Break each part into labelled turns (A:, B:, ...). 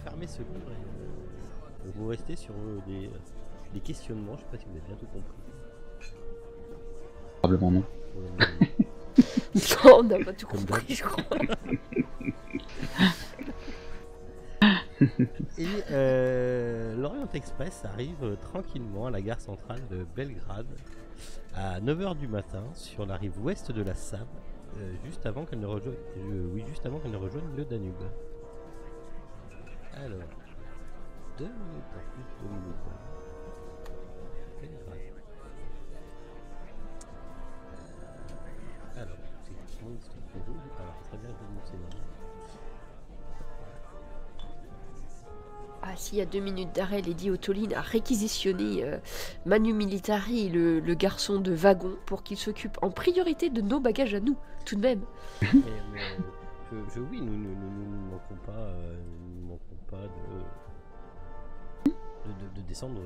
A: fermer ce livre et vous restez sur des questionnements. Je sais pas si vous avez bien tout compris.
B: Probablement non.
C: Non, on n'a pas tout compris, je crois.
A: Et l'Orient Express arrive tranquillement à la gare centrale de Belgrade à 9 h du matin sur la rive ouest de la Save, juste avant qu'elle ne rejoigne, le Danube. Alors, 2 minutes en plus, 2 minutes. Belgrade. Alors, c'est mon histoire. Alors, très bien, je vais vous scénario.
C: Ah, s'il y a 2 minutes d'arrêt, Lady Otoline a réquisitionné Manu Militari, le garçon de wagon, pour qu'il s'occupe en priorité de nos bagages à nous, tout de même.
A: Mais, oui, nous ne manquons pas de descendre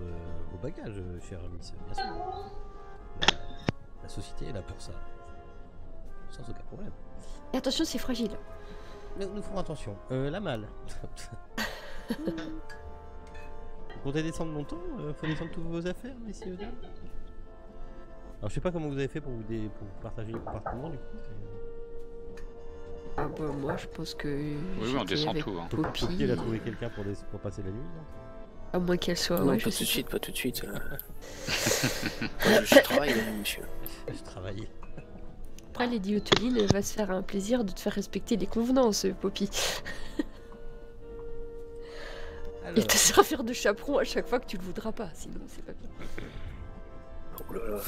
A: vos bagages, cher Miss. Bien sûr. La société est là pour ça. Sans aucun problème.
C: Et attention, c'est fragile.
A: Nous ferons attention. La malle. Vous comptez descendre longtemps? Faut descendre toutes vos affaires, messieurs dames. Alors je sais pas comment vous avez fait pour vous partager le compartiment du coup.
C: Ah bah moi je pense que...
D: Oui, on descend tout. Hein.
C: Poppy,
A: elle a trouvé quelqu'un pour passer la nuit, non?
C: à moins qu'elle soit...
E: Non,
C: ouais,
E: pas
C: je
E: tout de
C: sais
E: suite, pas tout de suite. Je travaille, là, monsieur.
A: Je travaillais.
C: Après, Lady Otoline va se faire un plaisir de te faire respecter les convenances, Poppy.
A: Alors,
C: Il te servir de chaperon à chaque fois que tu le voudras pas, sinon c'est pas bien.
E: Oh là là.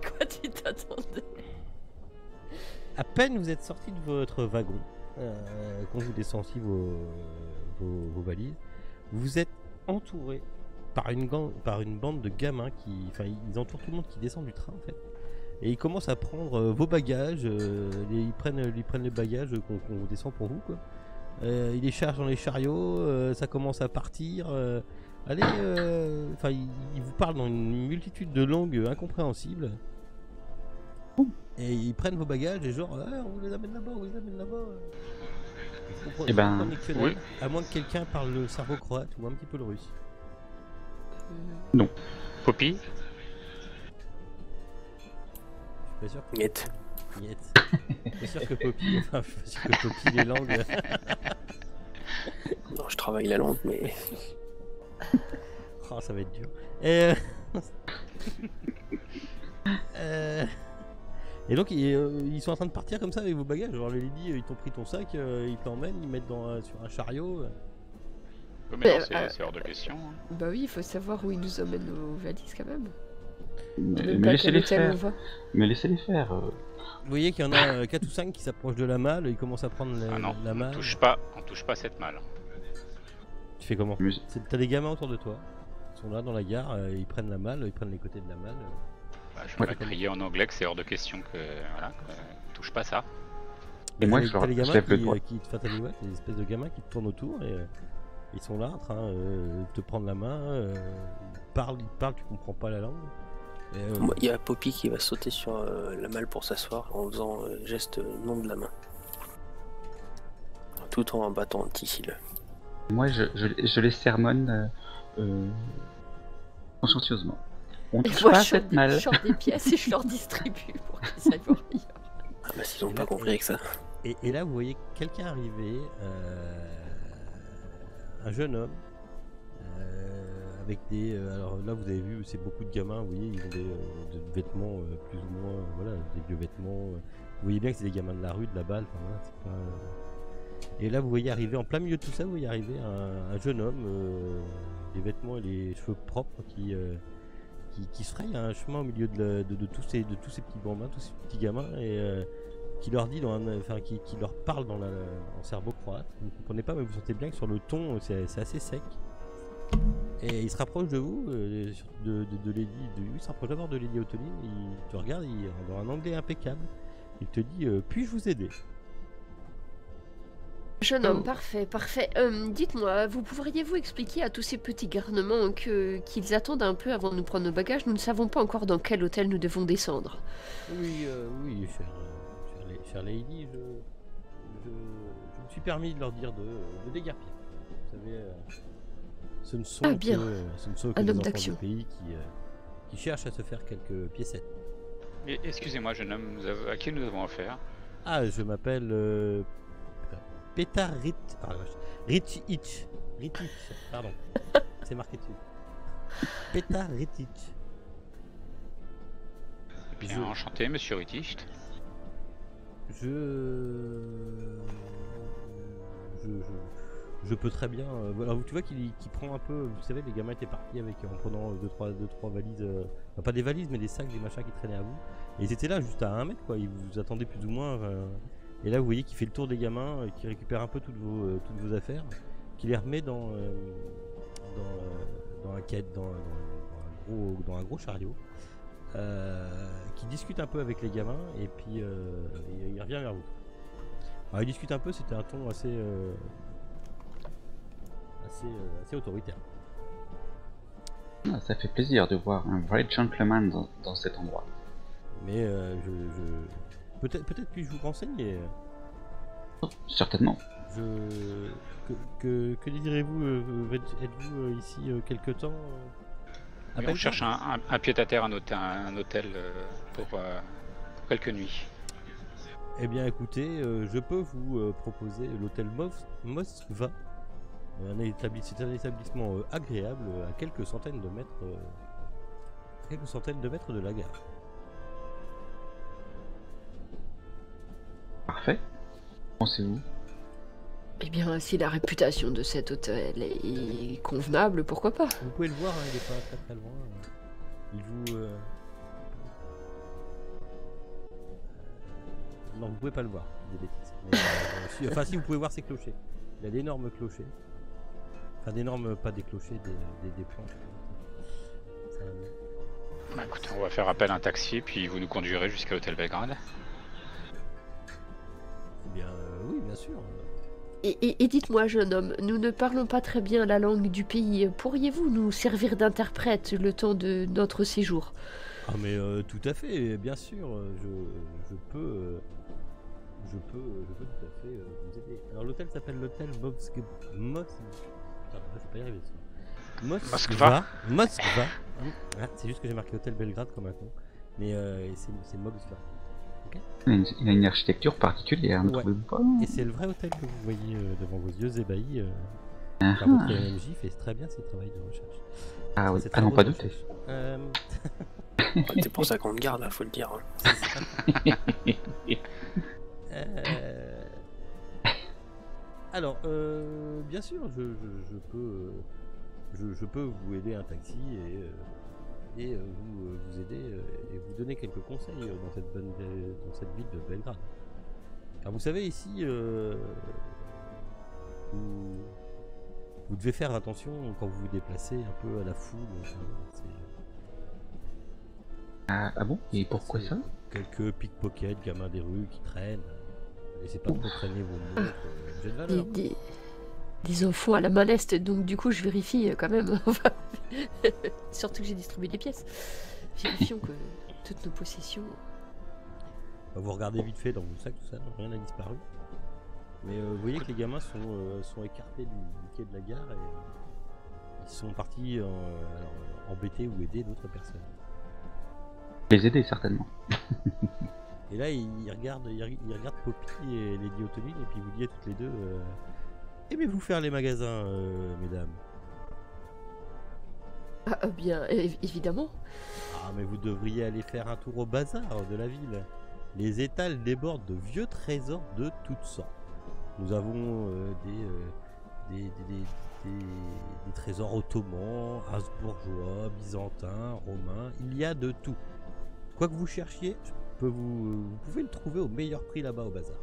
C: Quoi, tu t'attendais?
A: à peine vous êtes sorti de votre wagon, quand vous descendiez vos valises, vous êtes entouré par une bande de gamins qui... Enfin, ils entourent tout le monde qui descend du train, en fait. Et ils commencent à prendre vos bagages, ils prennent les bagages qu'on vous descend pour vous, quoi. Ils les chargent dans les chariots, ça commence à partir. Allez, enfin, ils vous parlent dans une multitude de langues incompréhensibles. Et ils prennent vos bagages et genre, ah, on vous les amène là-bas, on vous les amène là-bas.
B: Eh ben,
D: oui.
A: À moins que quelqu'un parle le serbo-croate ou un petit peu le russe.
B: non.
D: Poppy,
A: Je suis pas sûr que...
E: Niet.
A: Niet. Je suis pas sûr que Poppy, enfin, je suis pas sûr que Poppy les langues.
E: Non, je travaille la langue, mais...
A: Oh, ça va être dur. Et donc ils sont en train de partir comme ça avec vos bagages. Alors les lady, ils t'ont pris ton sac, ils t'emmènent, ils mettent sur un chariot.
D: oui, mais non, c'est hors de question. Hein.
C: Bah oui, il faut savoir où ils nous emmènent nos valises quand même.
B: Mais laissez-les faire.
C: Va.
B: Mais laissez-les faire.
A: Vous voyez qu'il y en a 4 ou 5 qui s'approchent de la malle, ils commencent à prendre
D: Ah non,
A: la
D: on
A: malle.
D: touche pas cette malle.
A: Tu fais comment?
B: Mais-
A: T'as des gamins autour de toi. Ils sont là dans la gare, ils prennent la malle, ils prennent les côtés de la malle.
D: Bah, je vais crier en anglais que c'est hors de question que voilà, touche pas ça.
B: Et moi,
A: T'as les gamins
B: lève le doigt.
A: t'as des espèces de gamins qui te tournent autour et ils sont là en train de te prendre la main, ils parlent, tu comprends pas la langue.
E: Il y a Poppy qui va sauter sur la malle pour s'asseoir en faisant geste non de la main. Tout en battant un petit cil.
B: Moi, je les sermonne consciencieusement. On
C: Et
B: touche
C: moi
B: pas à
C: je sors
B: cette malle.
C: des pièces et je leur distribue pour qu'ils aillent voir ailleurs.
E: Ah bah s'ils ont pas compris avec ça.
A: Et là, vous voyez quelqu'un arriver, un jeune homme, avec des... alors là, vous avez vu, c'est beaucoup de gamins, vous voyez, ils ont des vêtements plus ou moins, voilà, des vieux vêtements. Vous voyez bien que c'est des gamins de la rue, de la balle, enfin voilà, c'est pas... Et là, vous voyez arriver, en plein milieu de tout ça, vous voyez arriver un jeune homme, les vêtements et les cheveux propres, qui se fraye un chemin au milieu de tous ces petits bambins, tous ces petits gamins, et qui leur dit, qui leur parle en serbo-croate. Vous ne comprenez pas, mais vous sentez bien que sur le ton, c'est assez sec. Et il se rapproche de vous, de Lady, il se rapproche d'abord de Lady Otoline, il te regarde, dans un anglais impeccable, il te dit puis-je vous aider?
C: Jeune homme, parfait. Dites-moi, vous pourriez-vous expliquer à tous ces petits garnements qu'ils attendent un peu avant de nous prendre nos bagages? Nous ne savons pas encore dans quel hôtel nous devons descendre.
A: Oui, chère Lady, je me suis permis de leur dire de déguerpir. savez, ce ne sont
C: Ah, bien.
A: ce ne sont que
C: Un
A: des
C: homme
A: enfants
C: d'action.
A: du pays qui cherchent à se faire quelques piécettes.
D: Et excusez-moi, jeune homme, à qui nous avons affaire?
A: Ah, je m'appelle Petar Ritich. Pardon. C'est marqué dessus. Petar Ritich.
D: Bien, enchanté, monsieur Riticht.
A: Je peux très bien. Alors, tu vois qu'il prend un peu. Vous savez, les gamins étaient partis avec en prenant deux trois valises. Enfin, pas des valises, mais des sacs, des machins qui traînaient à vous. Et ils étaient là juste à 1 mètre, quoi. Ils vous attendaient plus ou moins. Et là, vous voyez qu'il fait le tour des gamins, qui récupère un peu toutes vos affaires, qui les remet dans un quête, dans un gros chariot. Qui discute un peu avec les gamins et puis il revient vers vous. Alors il discute un peu, c'était un ton assez autoritaire.
B: Ah, ça fait plaisir de voir un vrai gentleman dans cet endroit.
A: Mais peut-être puis-je vous renseigner.
B: Oh, certainement.
A: Que désirez-vous? Êtes-vous ici quelque temps à
D: Oui, on
A: Belgrade?
D: cherche un pied-à-terre, un hôtel pour quelques nuits.
A: Eh bien écoutez, je peux vous proposer l'hôtel Moskva. C'est un établissement agréable à quelques centaines de mètres de la gare.
B: Parfait. Pensez-vous?
C: Eh bien, si la réputation de cet hôtel est convenable, pourquoi pas?
A: Vous pouvez le voir, hein, il est pas très loin. Il vous... Non, vous pouvez pas le voir, des bêtises. Mais, enfin si, vous pouvez voir ses clochers. Il y a d'énormes clochers. Enfin d'énormes, pas des clochers, des planches.
D: Bah, écoutez, on va faire appel à un taxi, puis vous nous conduirez jusqu'à l'hôtel Belgrade.
A: Eh bien, oui, bien sûr.
C: Et dites-moi, jeune homme, nous ne parlons pas très bien la langue du pays. Pourriez-vous nous servir d'interprète le temps de notre séjour?
A: Ah mais tout à fait, bien sûr, je peux tout à fait vous aider. Alors l'hôtel s'appelle l'hôtel Putain, je vais pas y arriver.
D: Moskva.
A: Moskva. Ah, c'est juste que j'ai marqué hôtel Belgrade comme un con, mais c'est Moskva.
B: Il a une architecture particulière, ne
A: Ouais.
B: trouvez-vous pas?
A: Et c'est le vrai hôtel que vous voyez devant vos yeux ébahis
B: Ah,
A: par votre MJ fait très bien ses travaux de recherche.
B: ah oui,
A: Ses
B: ah non,
A: travaux
B: pas
A: de
B: douter.
A: recherche.
E: C'est pour ça qu'on te garde, là, faut le dire. Hein.
A: Alors, bien sûr, je peux vous aider un taxi et vous aider et vous donner quelques conseils dans cette ville de Belgrade. Car vous savez, ici, vous devez faire attention quand vous vous déplacez un peu à la foule.
B: Ah bon? Et pourquoi ça?
A: Quelques pickpockets, gamins des rues qui traînent. Laissez pas trop traîner vos montres, j'ai de valeur.
C: Des enfants à la main leste, donc du coup je vérifie quand même. Enfin, surtout que j'ai distribué des pièces. Vérifions que toutes nos possessions...
A: Vous regardez vite fait dans vos sacs, tout ça, rien n'a disparu. Mais vous voyez que les gamins sont écartés du quai de la gare et ils sont partis embêter ou aider d'autres personnes.
B: Les aider, certainement.
A: Et là, il regarde Poppy et Lady Ottoline et puis vous dites toutes les deux aimez-vous faire les magasins, mesdames?
C: Ah bien, évidemment.
A: Ah, mais vous devriez aller faire un tour au bazar de la ville. Les étals débordent de vieux trésors de toutes sortes. Nous avons des trésors ottomans, habsbourgeois, byzantins, romains. Il y a de tout. Quoi que vous cherchiez, vous pouvez le trouver au meilleur prix là-bas au bazar.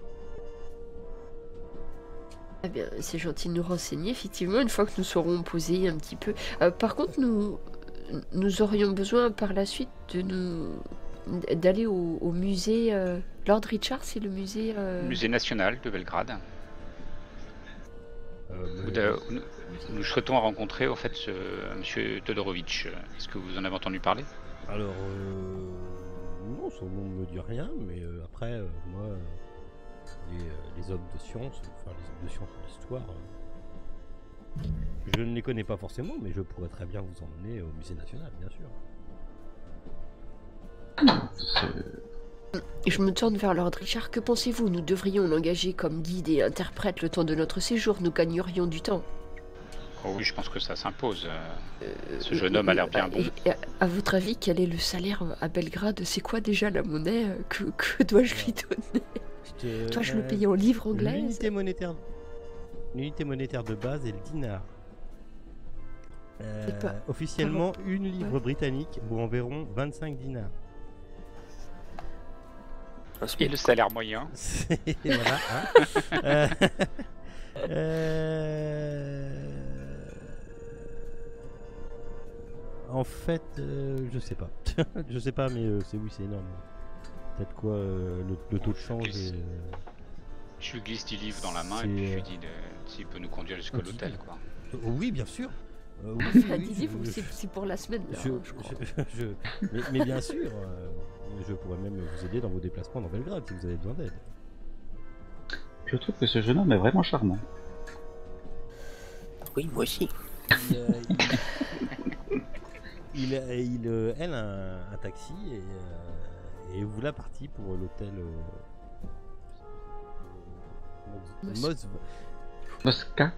C: Eh bien, c'est gentil de nous renseigner, effectivement, une fois que nous serons posés un petit peu. Par contre, nous aurions besoin par la suite d'aller au musée Lord Richard, c'est le musée...
D: Musée national de Belgrade. Nous souhaitons rencontrer au fait monsieur Todorovic. Est-ce que vous en avez entendu parler?
A: Alors, non, son nom ne me dit rien, mais après, moi, les hommes de science, enfin les hommes de science de l'histoire, je ne les connais pas forcément, mais je pourrais très bien vous emmener au musée national, bien sûr.
C: Je me tourne vers Lord Richard. Que pensez-vous? Nous devrions l'engager comme guide et interprète le temps de notre séjour. Nous gagnerions du temps.
D: Oh oui, je pense que ça s'impose. Ce jeune homme a l'air bien bon.
C: Et à votre avis, quel est le salaire à Belgrade? C'est quoi déjà la monnaie? Que dois-je lui donner? Dois-je le payer en livres anglaises?
A: L'unité monétaire de base est le dinar.
C: pas-
A: Officiellement, une livre britannique vaut environ 25 dinars.
D: Et le salaire moyen?
A: Voilà, hein. En fait, je sais pas. Je sais pas, mais c'est énorme. Peut-être quoi, le taux de change est...
D: Je lui glisse 10 livres dans la main et puis je lui dis s'il peut nous conduire jusqu'à l'hôtel, quoi.
A: Oui, bien sûr. Oui,
C: Enfin,
A: oui,
C: dites-vous, c'est pour la semaine, là, je crois.
A: mais bien sûr, je pourrais même vous aider dans vos déplacements dans Belgrade si vous avez besoin d'aide.
B: Je trouve que ce jeune homme est vraiment charmant.
E: Oui, moi aussi.
A: Elle a un taxi et vous la partie pour l'hôtel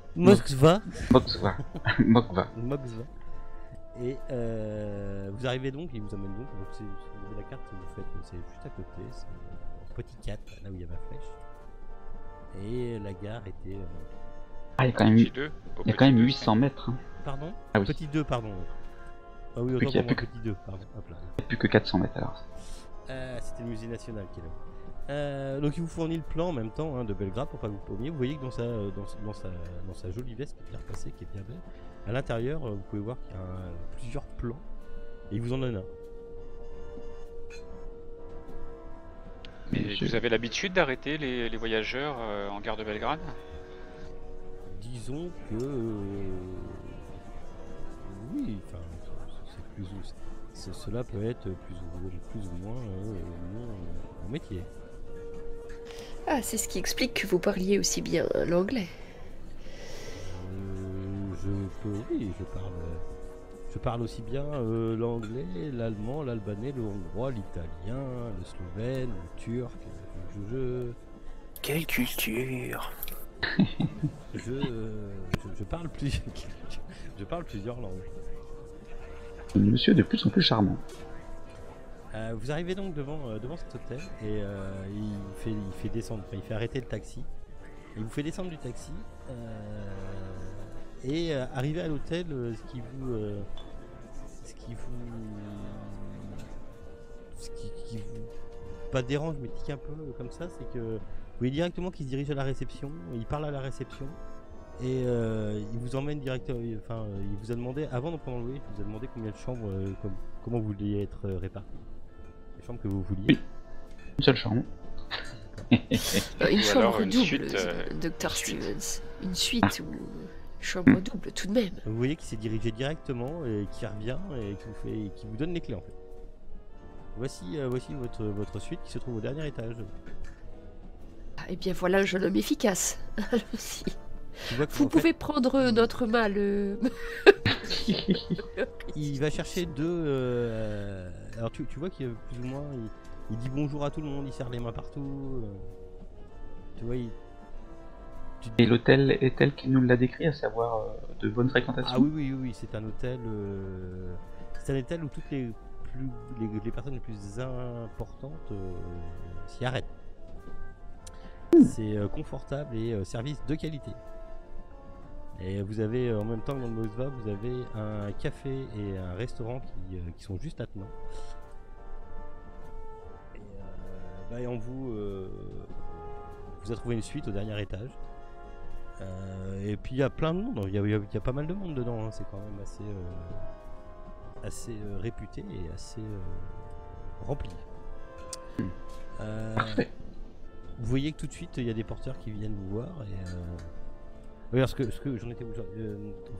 A: Moskva. Et vous arrivez donc, il vous amène donc si vous avez la carte, vous faites, c'est juste à côté, c'est en petit 4, là où il y a ma flèche. Et la gare était...
B: Ah, il y a quand même 800 mètres. Hein.
A: Pardon?
B: Ah oui.
A: Petit 2, pardon. Ah oui, autant pour moi, petit 2, pardon. Hop là.
B: Il n'y a plus que 400 mètres alors.
A: C'était le musée national qui est là. Donc il vous fournit le plan en même temps, hein, de Belgrade pour pas que vous paumiez. Vous voyez que dans sa jolie veste qui est bien repassée, qui est bien belle, à l'intérieur vous pouvez voir qu'il y a plusieurs plans et il vous en donne un.
D: Mais vous avez l'habitude d'arrêter les voyageurs en gare de Belgrade?
A: Disons que oui, enfin cela peut être plus ou moins mon métier.
C: Ah, c'est ce qui explique que vous parliez aussi bien l'anglais.
A: Je parle aussi bien l'anglais, l'allemand, l'albanais, le hongrois, l'italien, le slovène, le turc.
E: Quelle culture!
A: Je parle plusieurs langues.
B: Monsieur est de plus en plus charmant.
A: Vous arrivez donc devant cet hôtel et il fait arrêter le taxi. Il vous fait descendre du taxi et arrivé à l'hôtel, ce qui vous pas dérange mais tique un peu comme ça, c'est que vous voyez directement qu'il se dirige à la réception, il parle à la réception et il vous emmène directement. Enfin, il vous a demandé avant de prendre le louer, il vous a demandé combien de chambres, comment vous vouliez être répartis. Les chambres que vous vouliez.
B: Une seule chambre.
C: Une chambre
D: une
C: double,
D: suite,
C: Dr. Stevens. Une suite ou chambre double, tout de même.
A: Vous voyez qu'il s'est dirigé directement et qui revient et qui vous donne les clés en fait. Voici votre suite qui se trouve au dernier étage.
C: Ah, eh bien voilà un jeune homme efficace. Allons-y. Vous
A: En
C: pouvez prendre notre mal.
A: Il va chercher deux. Alors tu vois qu'il plus ou moins il dit bonjour à tout le monde, il serre les mains partout. Tu vois,
B: Et l'hôtel est tel qu'il nous l'a décrit, à savoir de bonne fréquentation.
A: Ah oui, c'est un hôtel. C'est un hôtel où toutes les personnes les plus importantes s'y arrêtent. C'est confortable et service de qualité. Et vous avez en même temps que dans le Moskva, vous avez un café et un restaurant qui sont juste attenants. Et on vous a trouvé une suite au dernier étage. Et puis il y a plein de monde, il y a pas mal de monde dedans, hein. C'est quand même assez réputé et assez rempli.
B: Parfait.
A: Vous voyez que tout de suite il y a des porteurs qui viennent vous voir et oui, ce que j'en étais vous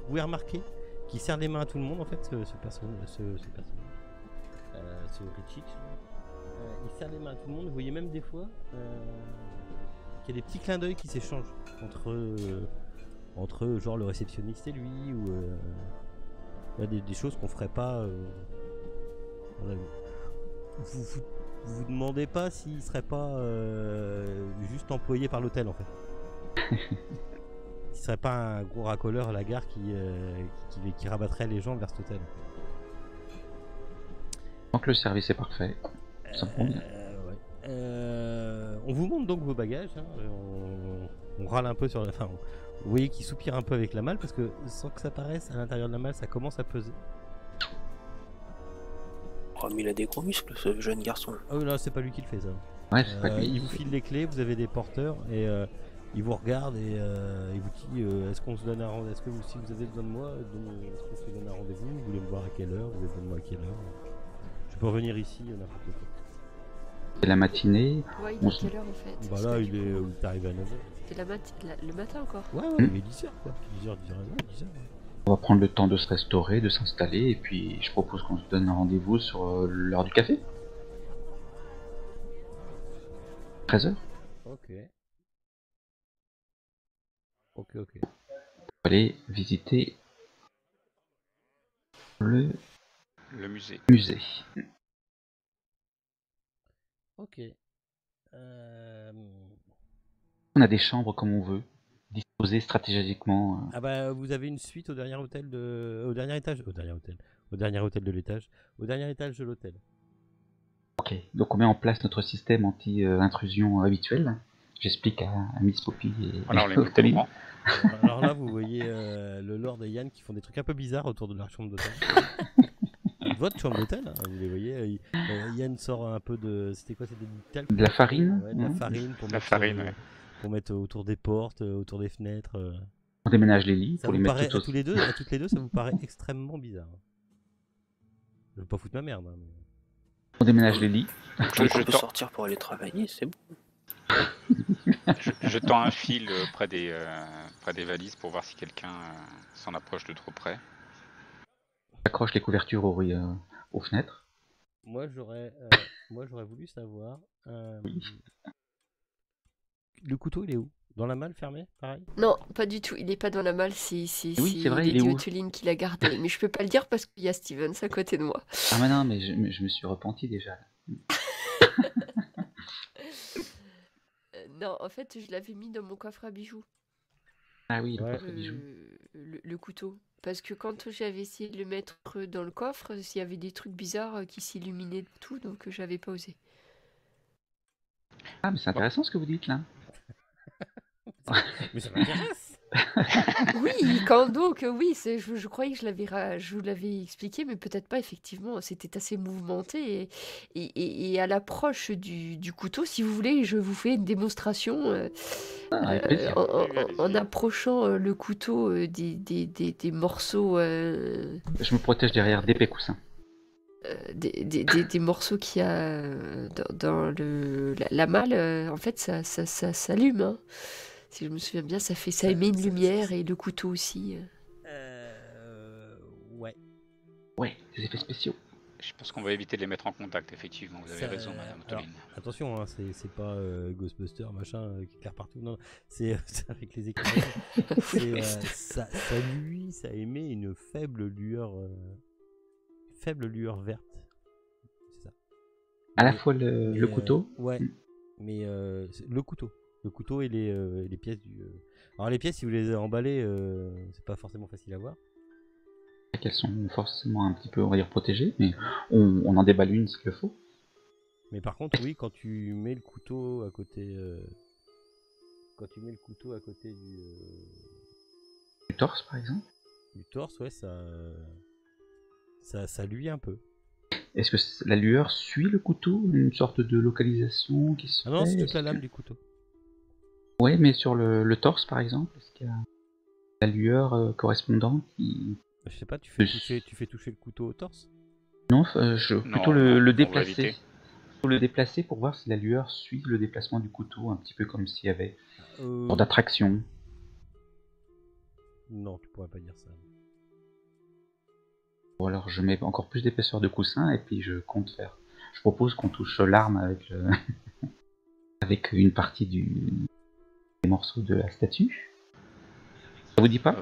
A: pouvez remarquer qu'il serre les mains à tout le monde en fait, ce Richix. Il serre les mains à tout le monde. Vous voyez même des fois qu'il y a des petits clins d'œil qui s'échangent entre genre le réceptionniste et lui, ou des choses qu'on ferait pas. Voilà. Vous demandez pas s'il serait pas juste employé par l'hôtel en fait. S'il serait pas un gros racoleur à la gare qui rabattrait les gens vers cet hôtel.
B: Donc le service est parfait. Ça me convient.
A: On vous montre donc vos bagages. Hein. On râle un peu sur la fin. Vous voyez qu'il soupire un peu avec la malle parce que sans que ça paraisse, à l'intérieur de la malle, ça commence à peser.
E: Oh, mais il a des gros muscles, ce jeune garçon.
A: Oh là, c'est pas lui qui le fait ça.
B: Ouais, c'est pas lui.
A: Il vous file les clés, vous avez des porteurs et il vous regarde et il vous dit est-ce qu'on se donne un rendez-vous? Est-ce que si vous avez besoin de moi, est-ce qu'on se donne un rendez-vous? Vous voulez me voir à quelle heure? Vous avez besoin de moi à quelle heure? Je peux revenir ici n'importe quoi.
B: C'est la matinée.
C: Ouais, il est quelle heure en fait?
A: Bah là, il est arrivé à 9h.
C: C'est le matin encore.
A: Ouais, il est 10h quoi. 10h, 10h.
B: On va prendre le temps de se restaurer, de s'installer, et puis je propose qu'on se donne un rendez-vous sur l'heure du café. 13h.
A: Ok.
B: Pour aller visiter le
D: musée.
A: Ok.
B: On a des chambres comme on veut, disposées stratégiquement.
A: Ah bah vous avez une suite au dernier hôtel au dernier étage de l'étage, au dernier étage de l'hôtel.
B: Ok, donc on met en place notre système anti-intrusion habituel. J'explique à Miss Poppy et
D: Alors les Pauline.
A: Alors là vous voyez le Lord et Yann qui font des trucs un peu bizarres autour de leur chambre d'hôtel. Votre chambre d'hôtel, hein, vous les voyez. Yann sort un peu de. C'était quoi? C'était du talc?
B: De la farine.
A: Ouais, de la farine
D: ouais.
A: Pour mettre autour des portes, autour des fenêtres.
B: On déménage les lits
A: Ça
B: pour les
A: vous
B: mettre
A: paraît,
B: toutes
A: à toutes les deux, ça vous paraît extrêmement bizarre. Je veux pas foutre ma merde. Hein, mais...
B: On déménage les lits.
E: Je peux sortir pour aller travailler, c'est bon.
D: je tends un fil près des valises pour voir si quelqu'un s'en approche de trop près.
B: J'accroche les couvertures aux fenêtres.
A: Moi j'aurais voulu savoir.
B: Oui.
A: Le couteau il est où? Dans la malle fermée, pareil?
C: Non, pas du tout. Il est pas dans la malle. C'est
B: c'est vrai, il est
C: Lady
B: où?
C: Oteline qui l'a gardé. Mais je peux pas le dire parce qu'il y a Stevens à côté de moi.
B: Ah mais non, mais je me suis repenti déjà.
C: Non, en fait, je l'avais mis dans mon coffre à bijoux.
B: Ah oui,
A: Ouais.
B: le coffre à bijoux.
C: Le couteau. Parce que quand j'avais essayé de le mettre dans le coffre, il y avait des trucs bizarres qui s'illuminaient de tout, donc j'avais pas osé.
B: Ah mais c'est intéressant ce que vous dites là.
A: Mais ça m'intéresse.
C: Oui, quand donc, oui, je croyais que je vous l'avais expliqué, mais peut-être pas, effectivement, c'était assez mouvementé. Et à l'approche du couteau, si vous voulez, je vous fais une démonstration
B: Avec plaisir.
C: en approchant le couteau des morceaux,
B: Je me protège derrière d'épais coussins.
C: des morceaux qu'il y a dans la malle. En fait, ça s'allume, hein. Si je me souviens bien, ça émet une lumière et le couteau aussi.
A: Ouais.
B: Ouais, des effets spéciaux.
D: Je pense qu'on va éviter de les mettre en contact, effectivement. Vous avez raison, Madame Otoline.
A: Attention, hein, c'est pas Ghostbuster machin qui éclaire partout. Non, c'est avec les éclairages. Ça nuit, ça émet une faible lueur verte. C'est ça.
B: À la fois le couteau.
A: Ouais. Mais le couteau. Le couteau et les pièces du. Alors les pièces, si vous les emballez, c'est pas forcément facile à voir.
B: Qu'elles sont forcément un petit peu, on va dire, protégées, mais on en déballe une s'il le faut.
A: Mais par contre, oui, quand tu mets le couteau à côté,
B: Du torse, par exemple.
A: du torse, ouais, ça luit un peu.
B: Est-ce que la lueur suit le couteau, une sorte de localisation qui se
A: Ah non,
B: fait?
A: c'est toute la lame du couteau.
B: Ouais, mais sur le torse, par exemple, est-ce qu'il y a la lueur correspondante qui...
A: Je sais pas, tu fais toucher le couteau au torse?
B: Non,
D: Non,
B: plutôt
D: non,
B: le
D: on va
B: déplacer.
D: éviter.
B: Plutôt le déplacer pour voir si la lueur suit le déplacement du couteau, un petit peu comme s'il y avait une sorte d'attraction.
A: Non, tu pourrais pas dire ça.
B: Ou alors je mets encore plus d'épaisseur de coussin et puis je propose qu'on touche l'arme avec avec une partie des morceaux de la statue. Ça vous dit pas?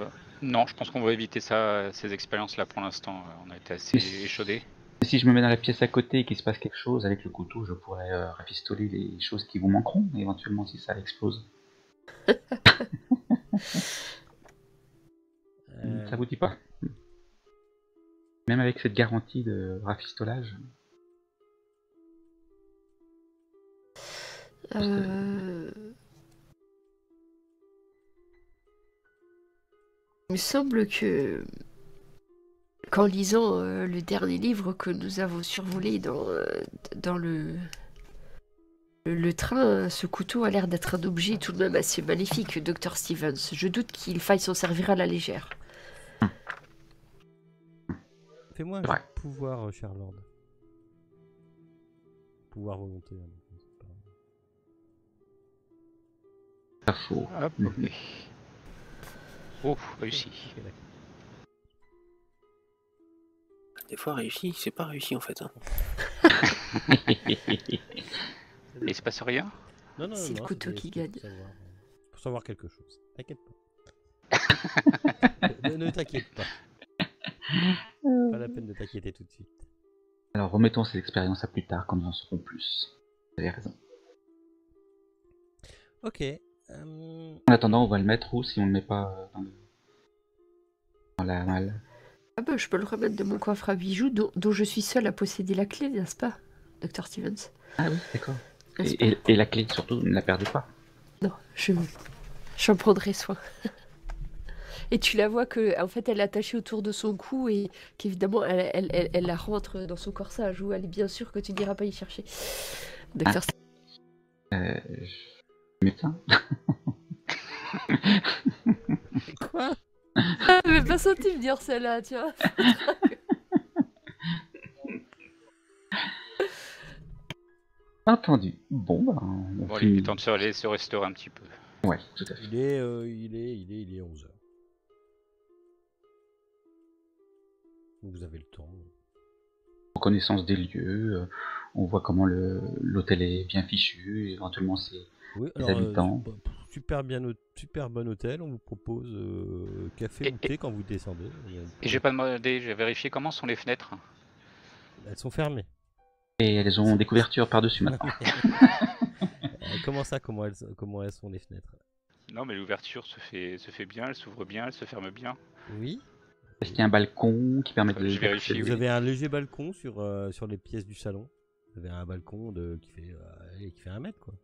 D: Non, je pense qu'on va éviter ça, ces expériences-là pour l'instant. On a été assez échaudés.
B: Si je me mets dans la pièce à côté et qu'il se passe quelque chose avec le couteau, je pourrais rafistoler les choses qui vous manqueront, éventuellement si ça explose. Ça vous dit pas? Même avec cette garantie de rafistolage?
C: Il me semble que, qu'en lisant le dernier livre que nous avons survolé dans le train, ce couteau a l'air d'être un objet tout de même assez maléfique, Dr. Stevens. Je doute qu'il faille s'en servir à la légère.
A: Fais-moi un
B: Ouais.
A: jeu de pouvoir, cher Lord. Pouvoir volonté. Hein, donc, c'est pas...
B: Pas faux.
D: Hop, ok. Oh, réussi.
A: Ok, d'accord.
E: Des fois réussi, c'est pas réussi en fait. Hein.
D: Et il se passe rien?
A: Non, non,
C: C'est
A: non,
C: le couteau
A: c'était-
C: qui
A: c'était
C: gagne.
A: pour savoir quelque chose. T'inquiète pas. ne t'inquiète pas. Pas la peine de t'inquiéter tout de suite.
B: Alors remettons ces expériences à plus tard quand nous en saurons plus. Vous avez raison.
A: Ok.
B: En attendant, on va le mettre où si on le met pas dans la malle?
C: Ah bah, je peux le remettre de mon coffre à bijoux dont je suis seule à posséder la clé, n'est-ce pas, Dr. Stevens?
B: Ah oui, d'accord.
C: N'est-ce pas?
B: Et la clé surtout, ne la perdez pas.
C: Non, j'en prendrai soin. Et tu la vois que, en fait, elle est attachée autour de son cou et qu'évidemment, elle la rentre dans son corsage où elle est bien sûre que tu n'iras pas y chercher. Dr.
B: Médecin?
A: Quoi?
C: Ah, mais pas senti me dire celle-là, tiens.
B: Entendu. Bon, bah, on
D: Bon,
B: fait
D: il est
B: une-
D: temps de aller se restaurer un petit peu.
B: Ouais, tout à fait.
A: Il est 11h. Vous avez le temps.
B: Connaissance des lieux, on voit comment l'hôtel est bien fichu, éventuellement c'est
A: Oui,
B: les
A: alors,
B: habitants.
A: super bon hôtel. On vous propose café ou thé quand vous descendez.
D: Et j'ai pas demandé, j'ai vérifié comment sont les fenêtres.
A: Elles sont fermées.
B: Et elles ont des couvertures par-dessus maintenant.
A: Comment ça, comment elles sont les fenêtres?
D: Non, mais l'ouverture se fait bien, elle s'ouvre bien, elle se ferme bien.
A: Oui.
B: Est-ce qu'il y a un balcon qui permet de...
D: Je vérifie,
A: Vous
D: oui.
A: avez un léger balcon sur les pièces du salon. Vous avez un balcon qui fait 1 mètre, quoi.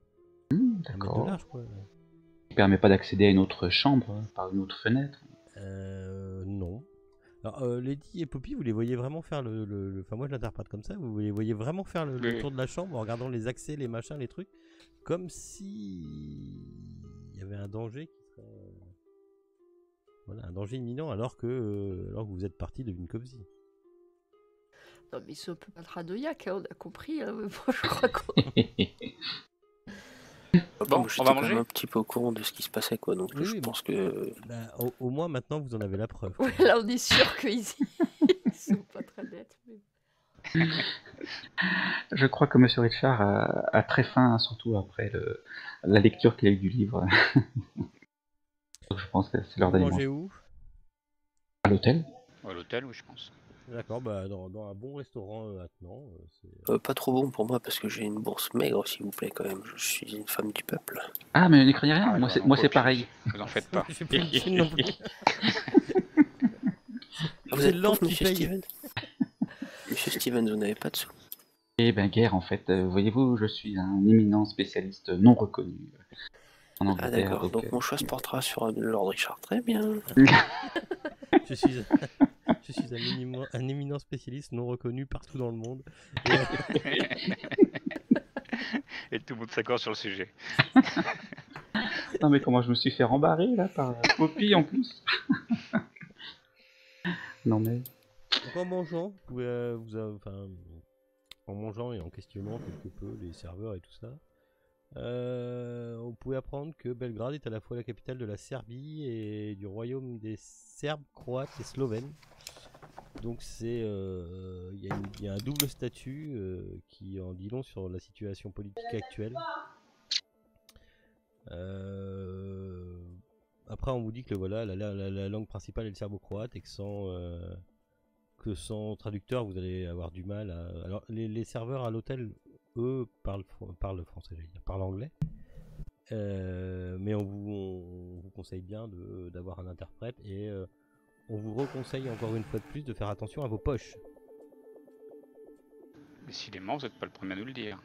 A: 1 mètre de
B: D'accord.
A: large, quoi.
B: Qui permet pas d'accéder à une autre chambre par une autre fenêtre.
A: Non. Alors, Lady et Poppy, vous les voyez vraiment faire Enfin, moi je l'interprète comme ça. Vous les voyez vraiment faire le
D: Oui.
A: tour de la chambre en regardant les accès, les machins, les trucs. Comme si il y avait un danger qui serait. Voilà, un danger imminent alors que vous êtes parti de Vinkovsky.
C: Non, mais ils sont un peu paranoïaques, hein, on a compris. Hein, mais bon, je crois qu'on...
D: Bon,
E: J'étais
D: on va
E: quand même
D: manger.
E: un petit peu au courant de ce qui se passait, quoi. Donc
A: Oui,
E: je
A: oui,
E: pense que.
A: Bah, au moins maintenant vous en avez la preuve.
C: Ouais, là, on est sûr qu'ils ils sont pas très nets. Mais...
B: Je crois que Monsieur Richard a très faim, surtout après la lecture qu'il a eu du livre. Donc je pense que c'est l'heure
A: Vous
B: d'aller
A: mangez
B: manger.
A: où?
B: À l'hôtel?
D: À l'hôtel, oui, je pense.
A: D'accord, bah dans un bon restaurant maintenant.
E: Pas trop bon pour moi parce que j'ai une bourse maigre, s'il vous plaît, quand même. Je suis une femme du peuple.
B: Ah, mais ne craignez rien,
D: Ah,
B: moi
D: bah,
B: c'est
D: non,
B: moi c'est
D: Poppy,
B: pareil.
D: Vous en faites pas.
A: J'ai plus de thunes non plus.
E: Vous
A: C'est
E: êtes
A: Lord
E: pauvre,
A: qui
E: monsieur
A: paye.
E: Stevens? Monsieur Stevens, vous n'avez pas de sous.
B: Eh ben guère en fait, voyez-vous, je suis un éminent spécialiste non reconnu en
E: Ah
B: Angleterre.
E: d'accord, donc mon choix se portera sur Lord Richard. Très bien.
A: Je suis un éminent spécialiste non reconnu partout dans le monde.
D: Et tout le monde s'accorde sur le sujet.
B: Non mais comment je me suis fait rembarrer là par Poppy en plus. Non mais...
A: Donc en mangeant, vous pouvez, en mangeant et en questionnant quelque peu les serveurs et tout ça, on pouvait apprendre que Belgrade est à la fois la capitale de la Serbie et du royaume des Serbes, Croates et Slovènes. Donc c'est, il y a un double statut qui en dit long sur la situation politique actuelle. après, on vous dit que voilà, la langue principale est le serbo-croate et que sans traducteur, vous allez avoir du mal à... Alors, les serveurs à l'hôtel, eux, parlent français, j'allais dire, parlent anglais. Mais on vous conseille bien d'avoir un interprète et on vous reconseille encore une fois de plus de faire attention à vos poches.
D: Décidément, vous n'êtes pas le premier à nous le dire.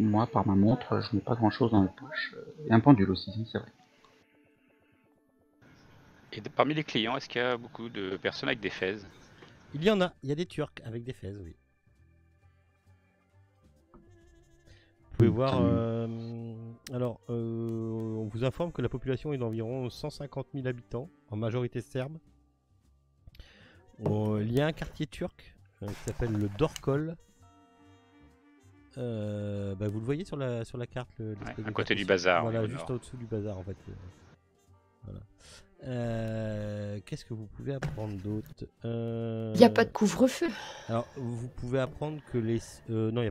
B: Moi, par ma montre, je n'ai pas grand-chose dans la poche. Et un pendule aussi, c'est vrai.
D: Et parmi les clients, est-ce qu'il y a beaucoup de personnes avec des fez?
A: Il y en a des Turcs avec des fez, oui. Vous pouvez voir... alors, on vous informe que la population est d'environ 150 000 habitants, en majorité serbe. Il y a un quartier turc qui s'appelle le Dorkol. Vous le voyez sur la carte,
D: à côté du bazar.
A: Voilà,
D: oui,
A: juste au-dessous du bazar en fait. Voilà. Qu'est-ce que vous pouvez apprendre d'autre?
C: Il n'y a pas de couvre-feu.
A: Alors, vous pouvez apprendre que les... non, il n'y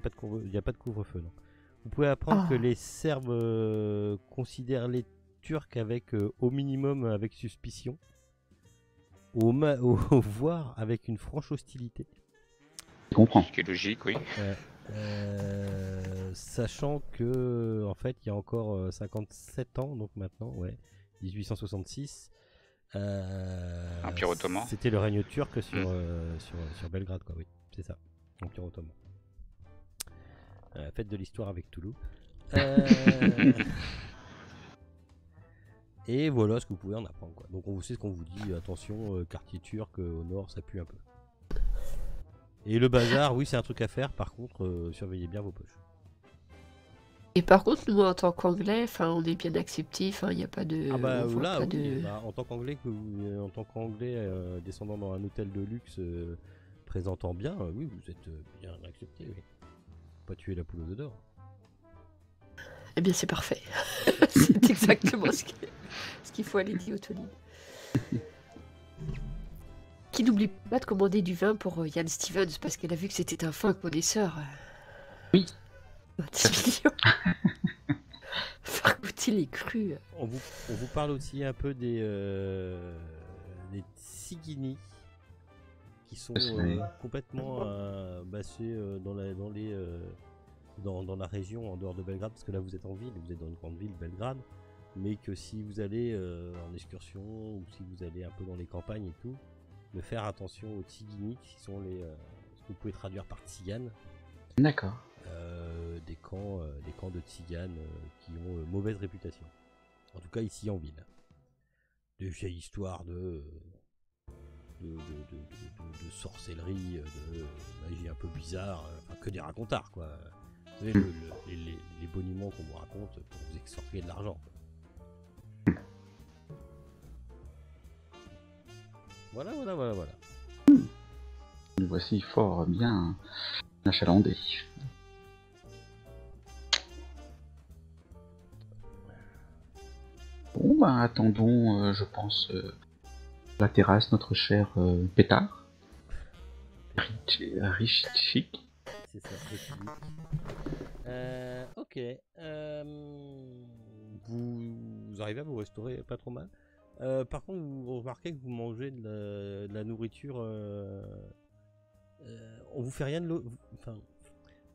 A: a pas de couvre-feu, non. Vous pouvez apprendre que les Serbes considèrent les Turcs avec, au minimum, avec suspicion. Voire avec une franche hostilité.
B: Je comprends.
D: Ce qui est logique, oui.
A: Sachant que, en fait, il y a encore 57 ans, donc maintenant, ouais, 1866.
D: Empire ottoman.
A: C'était le règne turc sur Belgrade, quoi, oui, c'est ça, Empire ottoman. Fête de l'histoire avec Toulouse. Et voilà ce que vous pouvez en apprendre, quoi. Donc on sait ce qu'on vous dit, attention, quartier turc au nord, ça pue un peu. Et le bazar, oui, c'est un truc à faire, par contre, surveillez bien vos poches.
C: Et par contre, nous, en tant qu'anglais, on est bien acceptés, il n'y a pas de...
A: Ah bah
C: on voit
A: là,
C: pas
A: oui,
C: de...
A: bah, en tant qu'anglais, descendant dans un hôtel de luxe, présentant bien, oui, vous êtes bien accepté, oui. Faut pas tuer la poule aux œufs d'or.
C: Eh bien, c'est parfait. C'est exactement ce qu'il faut aller dire au Tony. Qui n'oublie pas de commander du vin pour Ian Stevens, parce qu'elle a vu que c'était un fin connaisseur.
B: Oui.
C: C'est mignon. Faire goûter les crus.
A: On vous parle aussi un peu des tsigini, qui sont complètement basés dans la région en dehors de Belgrade, parce que là vous êtes en ville, vous êtes dans une grande ville, Belgrade, mais que si vous allez en excursion ou si vous allez un peu dans les campagnes et tout, de faire attention aux tsigini, qui sont ce que vous pouvez traduire par tziganes.
B: D'accord.
A: Des camps de tziganes qui ont mauvaise réputation. En tout cas ici en ville. Des vieilles histoires de sorcellerie, de magie un peu bizarre, que des racontards, quoi. Vous savez, les boniments qu'on vous raconte pour vous extorquer de l'argent. Voilà.
B: Nous voici fort bien achalandés. Bon, bah attendons, je pense, la terrasse, notre cher pétard. Richik.
A: C'est ça, ok. Vous arrivez à vous restaurer pas trop mal. Par contre, vous remarquez que vous mangez de la nourriture. On vous fait rien de l'eau. Enfin,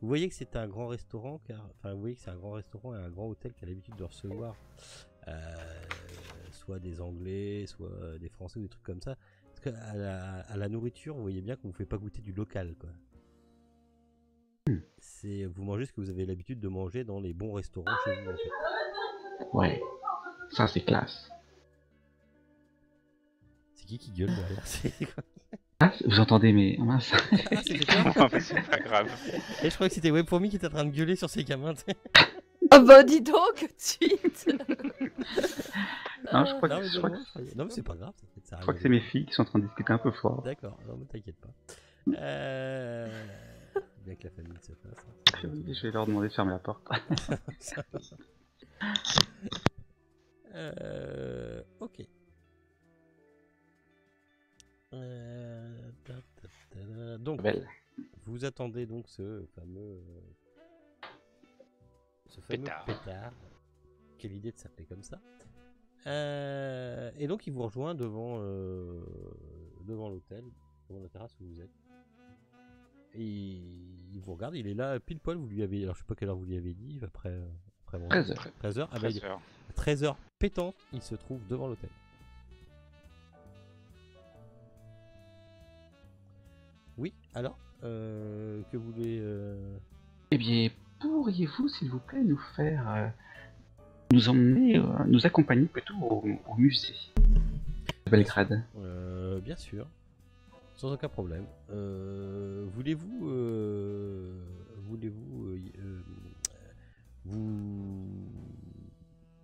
A: vous voyez que c'est un grand restaurant, vous voyez que c'est un grand restaurant et un grand hôtel qui a l'habitude de recevoir soit des Anglais, soit des Français ou des trucs comme ça. Parce que à la nourriture, vous voyez bien qu'on vous fait pas goûter du local, quoi. Vous mangez ce que vous avez l'habitude de manger dans les bons restaurants chez vous, en fait.
B: Ouais, ça c'est classe.
A: C'est qui gueule derrière?
B: Ah, vous entendez mes... mince.
A: Ah, c'était toi?
D: C'est pas grave.
A: Et je crois que c'était Webfourmi qui était en train de gueuler sur ses gamins.
C: Ah bah dis donc, tout de suite.
B: Non, je crois
A: Non,
B: que,
A: mais
B: je crois que,
A: non, mais c'est pas grave. Ça
B: je crois que c'est mes filles qui sont en train de discuter un peu fort.
A: D'accord, non mais t'inquiète pas. Bien que la famille se fasse.
B: Oui, je vais leur demander de fermer la porte.
A: Ok. Donc,
B: Belle.
A: vous attendez donc ce fameux
D: Pétard.
A: pétard. Quelle idée de s'appeler comme ça. Et donc il vous rejoint devant l'hôtel, devant la terrasse où vous êtes. Et il vous regarde, il est là pile poil, vous lui avez, alors je sais pas quelle heure vous lui avez dit, après
B: 13
A: heures. 13 heures. Ah bah,
D: 13 heures.
A: 13 heures pétantes, il se trouve devant l'hôtel. Oui, alors que vous voulez
B: Eh bien, pourriez-vous, s'il vous plaît, nous faire... nous emmener, nous accompagner plutôt au musée de Belgrade.
A: Bien sûr, sans aucun problème. Voulez-vous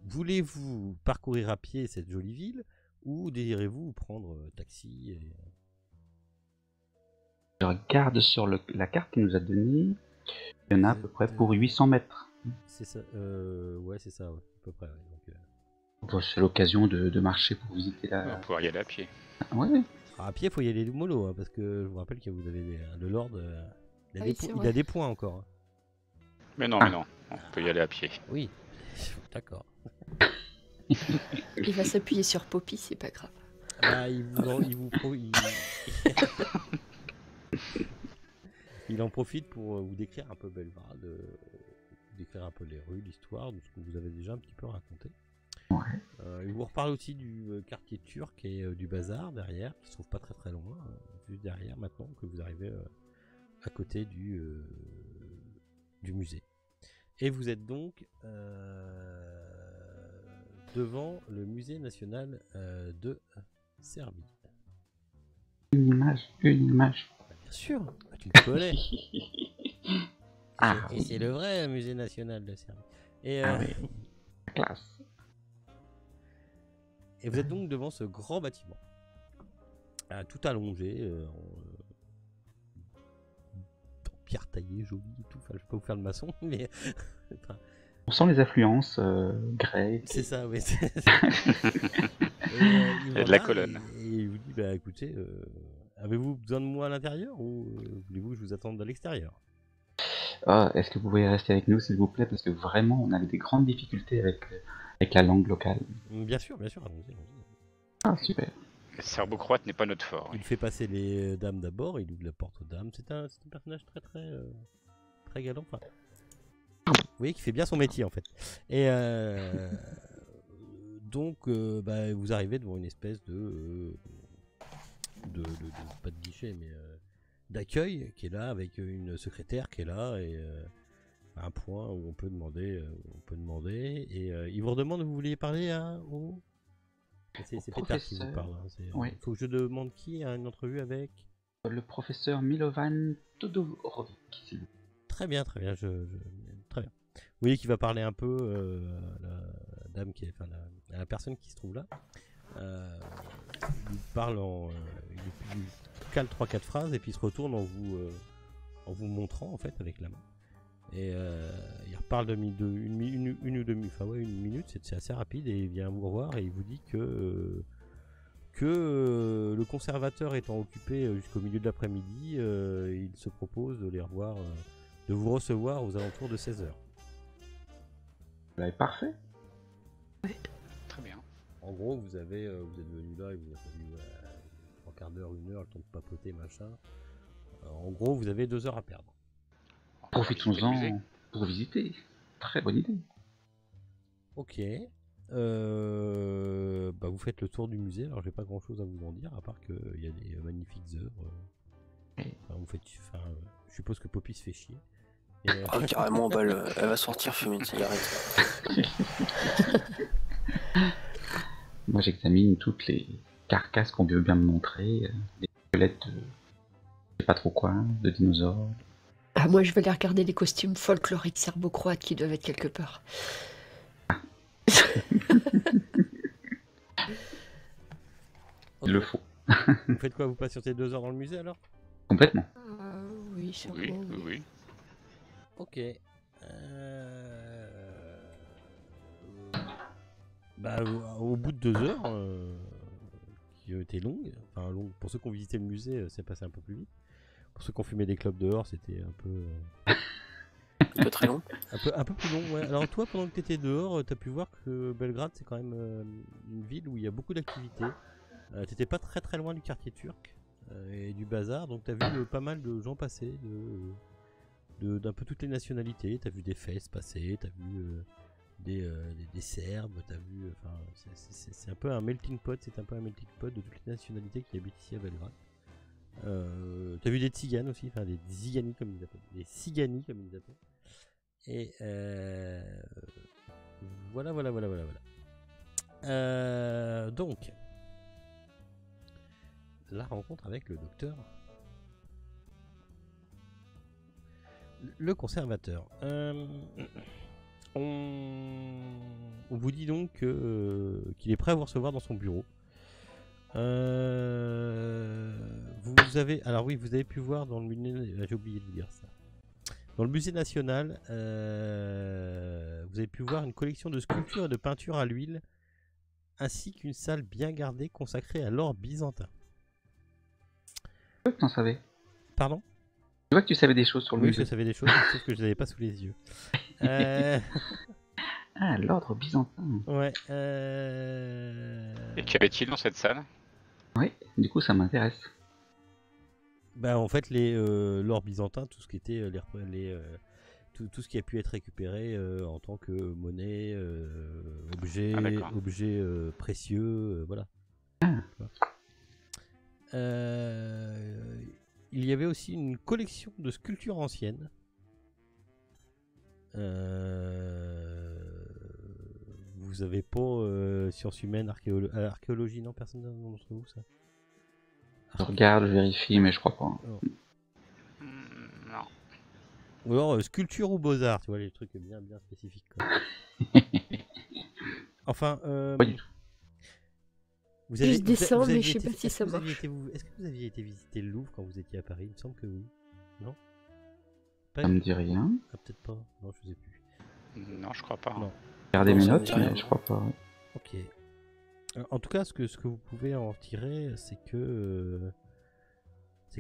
A: voulez-vous parcourir à pied cette jolie ville ou désirez-vous prendre taxi
B: Je regarde sur la carte qu'il nous a donnée. Il y en a à peu près pour 800 mètres.
A: C'est ça, ouais, c'est ça, ouais, à peu près. Ouais. Donc,
B: Bon, c'est l'occasion de marcher pour visiter
D: On va
B: la...
D: pouvoir y aller à pied.
B: Ouais.
A: à pied, il faut y aller mollo, hein, parce que je vous rappelle que vous avez le Lord, il a,
C: Ah
A: des
C: oui, c'est
A: il
C: vrai.
A: a des points encore. Hein.
D: Mais non, on peut y aller à pied.
A: Oui, d'accord.
C: Il va s'appuyer sur Poppy, c'est pas grave.
A: Bah, il en profite pour vous décrire un peu Belgrade, vous décrire un peu les rues, l'histoire, de ce que vous avez déjà un petit peu raconté.
B: Ouais.
A: Il vous reparle aussi du quartier turc et du bazar derrière, qui se trouve pas très très loin, juste derrière maintenant que vous arrivez à côté du musée. Et vous êtes donc devant le musée national de Serbie.
B: Une image.
A: Bah, bien sûr, bah, tu le connais.
B: Ah,
A: Et c'est le vrai musée national de Serbie. Et,
B: Ah oui, classe.
A: et vous êtes donc devant ce grand bâtiment, tout allongé, en pierre taillée, joli et tout. Enfin, je vais pas vous faire le maçon, mais enfin,
B: On sent les affluences grès.
A: c'est ça, oui. Il
D: y a de la colonne.
A: Et il vous dit, bah écoutez, avez-vous besoin de moi à l'intérieur ou voulez-vous que je vous attende à l'extérieur?
B: Ah, est-ce que vous pouvez rester avec nous, s'il vous plaît, parce que vraiment, on avait des grandes difficultés avec la langue locale.
A: Bien sûr, allons-y.
B: Ah, super.
D: Le serbo-croate n'est pas notre fort.
A: Il fait passer les dames d'abord, il ouvre la porte aux dames. C'est un personnage très galant. Enfin, vous voyez qu'il fait bien son métier en fait. Et donc, bah, vous arrivez devant une espèce de pas de guichet, mais d'accueil qui est là avec une secrétaire qui est là et un point où on peut demander, et il vous redemande, vous vouliez parler au... C'est Peter qui vous parle. Hein.
B: Oui.
A: Faut que je demande qui a une entrevue avec.
B: Le professeur Milovan Todorovic, s'il vous plaît.
A: Très bien, très bien. Très bien. Vous voyez qu'il va parler un peu à la dame qui est, enfin, à la personne qui se trouve là. Il parle il cale 3-4 phrases et puis il se retourne en vous montrant en fait avec la main. Et il reparle une minute, c'est assez rapide et il vient vous revoir et il vous dit que le conservateur étant occupé jusqu'au milieu de l'après-midi, il se propose de de vous recevoir aux alentours de 16h.
B: Bah, parfait.
D: Très bien.
A: En gros, vous êtes venu là et vous avez fallu 3 quarts d'heure, 1 heure, le temps de papoter, machin. En gros, vous avez 2 heures à perdre.
B: Profitons-en pour visiter. Très bonne idée.
A: Ok. Bah vous faites le tour du musée. Alors j'ai pas grand chose à vous en dire à part qu'il y a des magnifiques œuvres. Enfin, je suppose que Poppy se fait chier. Et,
E: Ah, carrément, bah, elle va sortir fumer une cigarette.
B: Moi, j'examine toutes les carcasses qu'on veut bien me montrer. Des squelettes de... je sais pas trop quoi, de dinosaures.
C: Ah, moi, je vais aller regarder les costumes folkloriques serbo-croates qui doivent être quelque part.
A: ok.
B: Il le faut.
A: Vous faites quoi? Vous patientez 2 heures dans le musée alors?
B: Complètement.
C: Oui, sûrement.
D: Oui.
A: Ok. Bah, au bout de 2 heures, qui étaient longues, enfin longues, pour ceux qui ont visité le musée, c'est passé un peu plus vite. Pour ceux qui ont fumé des clopes dehors, c'était un peu
E: Un peu très long.
A: Un peu plus long, ouais. Alors toi, pendant que tu étais dehors, tu as pu voir que Belgrade, c'est quand même une ville où il y a beaucoup d'activités. T'étais pas très très loin du quartier turc et du bazar, donc tu as vu pas mal de gens passer d'un peu toutes les nationalités. Tu as vu des fesses passer, tu as vu des Serbes, tu as vu... Enfin, c'est un peu un melting pot, c'est un peu un melting pot de toutes les nationalités qui habitent ici à Belgrade. T'as vu des tziganes aussi, enfin des zigani comme ils appellent, des cigani comme ils appellent. Et voilà. Donc, la rencontre avec le docteur, le conservateur. On vous dit donc qu'il est prêt à vous recevoir dans son bureau. Vous avez, alors oui, vous avez pu voir dans le musée, j'ai oublié de vous dire ça. Dans le musée national, vous avez pu voir une collection de sculptures et de peintures à l'huile, ainsi qu'une salle bien gardée consacrée à l'or byzantin.
B: Je vois que t'en savais.
A: Pardon?
B: Je vois que tu savais des choses sur le
A: Oui,
B: musée.
A: je savais des choses, sauf que je les avais pas sous les yeux.
B: Ah, l'ordre byzantin.
A: Ouais.
D: Et qu'y avait-il dans cette salle?
B: Oui, du coup ça m'intéresse.
A: Bah en fait l'or byzantin, tout ce qui était tout ce qui a pu être récupéré en tant que monnaie, objet précieux, voilà. Il y avait aussi une collection de sculptures anciennes. Vous avez pas sciences humaines, archéologie, non, personne d'entre vous ça?
B: Je regarde, je vérifie, mais je crois pas.
A: Non.
D: Non.
A: Ou alors sculpture ou beaux-arts, tu vois, les trucs bien spécifiques. Quoi. Enfin,
B: Pas du tout.
C: Juste dessin, mais je sais pas si ça marche.
A: Est-ce que vous aviez été visiter le Louvre quand vous étiez à Paris? Il me semble que oui. Non? Pas
B: Ça me dit rien.
A: Ah, peut-être pas. Non, je sais plus.
D: Non, je crois pas.
A: Non.
B: Regardez
E: Non,
B: mes
E: ça me
B: notes,
E: dit
B: mais
E: rien.
B: je crois pas.
A: Ok. En tout cas, ce que vous pouvez en tirer, c'est que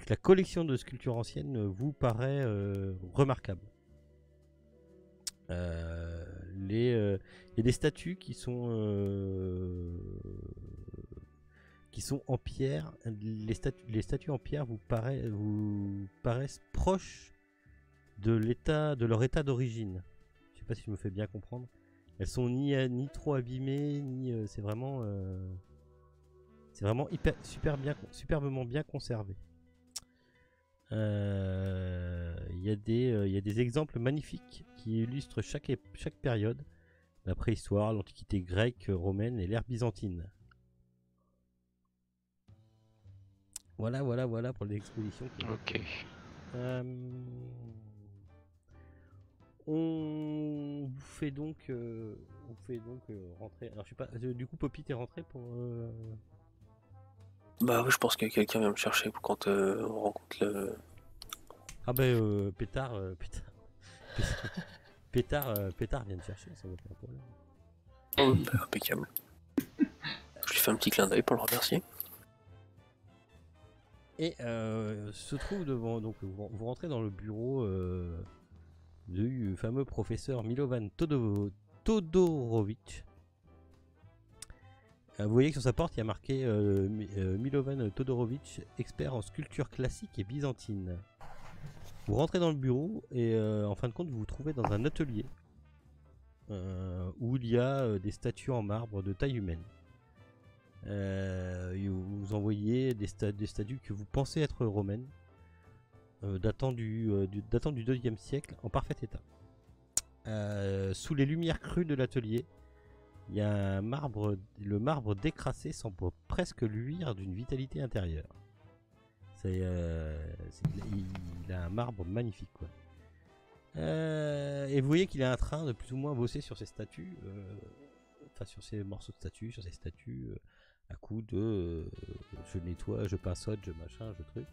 A: la collection de sculptures anciennes vous paraît remarquable. Il y a des statues qui sont en pierre. Les statues en pierre vous paraissent proches de leur état d'origine. Je sais pas si je me fais bien comprendre. Elles sont ni trop abîmées, ni c'est vraiment superbement bien conservé. Il y a des exemples magnifiques qui illustrent chaque période, la préhistoire, l'antiquité grecque, romaine et l'ère byzantine. Voilà pour l'exposition.
D: Ok.
A: On vous fait donc rentrer. Alors je sais pas, du coup Poppy t'es rentré pour
E: Bah oui, je pense que quelqu'un vient me chercher quand on rencontre le...
A: Ah Pétard vient de chercher, ça va pas un problème.
E: Oh, bah, impeccable. Je lui fais un petit clin d'œil pour le remercier.
A: Et se trouve devant, donc vous rentrez dans le bureau du fameux professeur Milovan Todorovic. Vous voyez que sur sa porte il y a marqué Milovan Todorovic, expert en sculpture classique et byzantine. Vous rentrez dans le bureau et en fin de compte vous vous trouvez dans un atelier où il y a des statues en marbre de taille humaine. Vous envoyez des statues que vous pensez être romaines, datant du 2e siècle, en parfait état. Sous les lumières crues de l'atelier, il y a le marbre décrassé semble presque luire d'une vitalité intérieure. Il a un marbre magnifique, quoi. Et vous voyez qu'il est en train de plus ou moins bosser sur ces statues, sur ces morceaux de statues, sur ces statues, à coup de je nettoie, je pinceaute, je machin, je truc.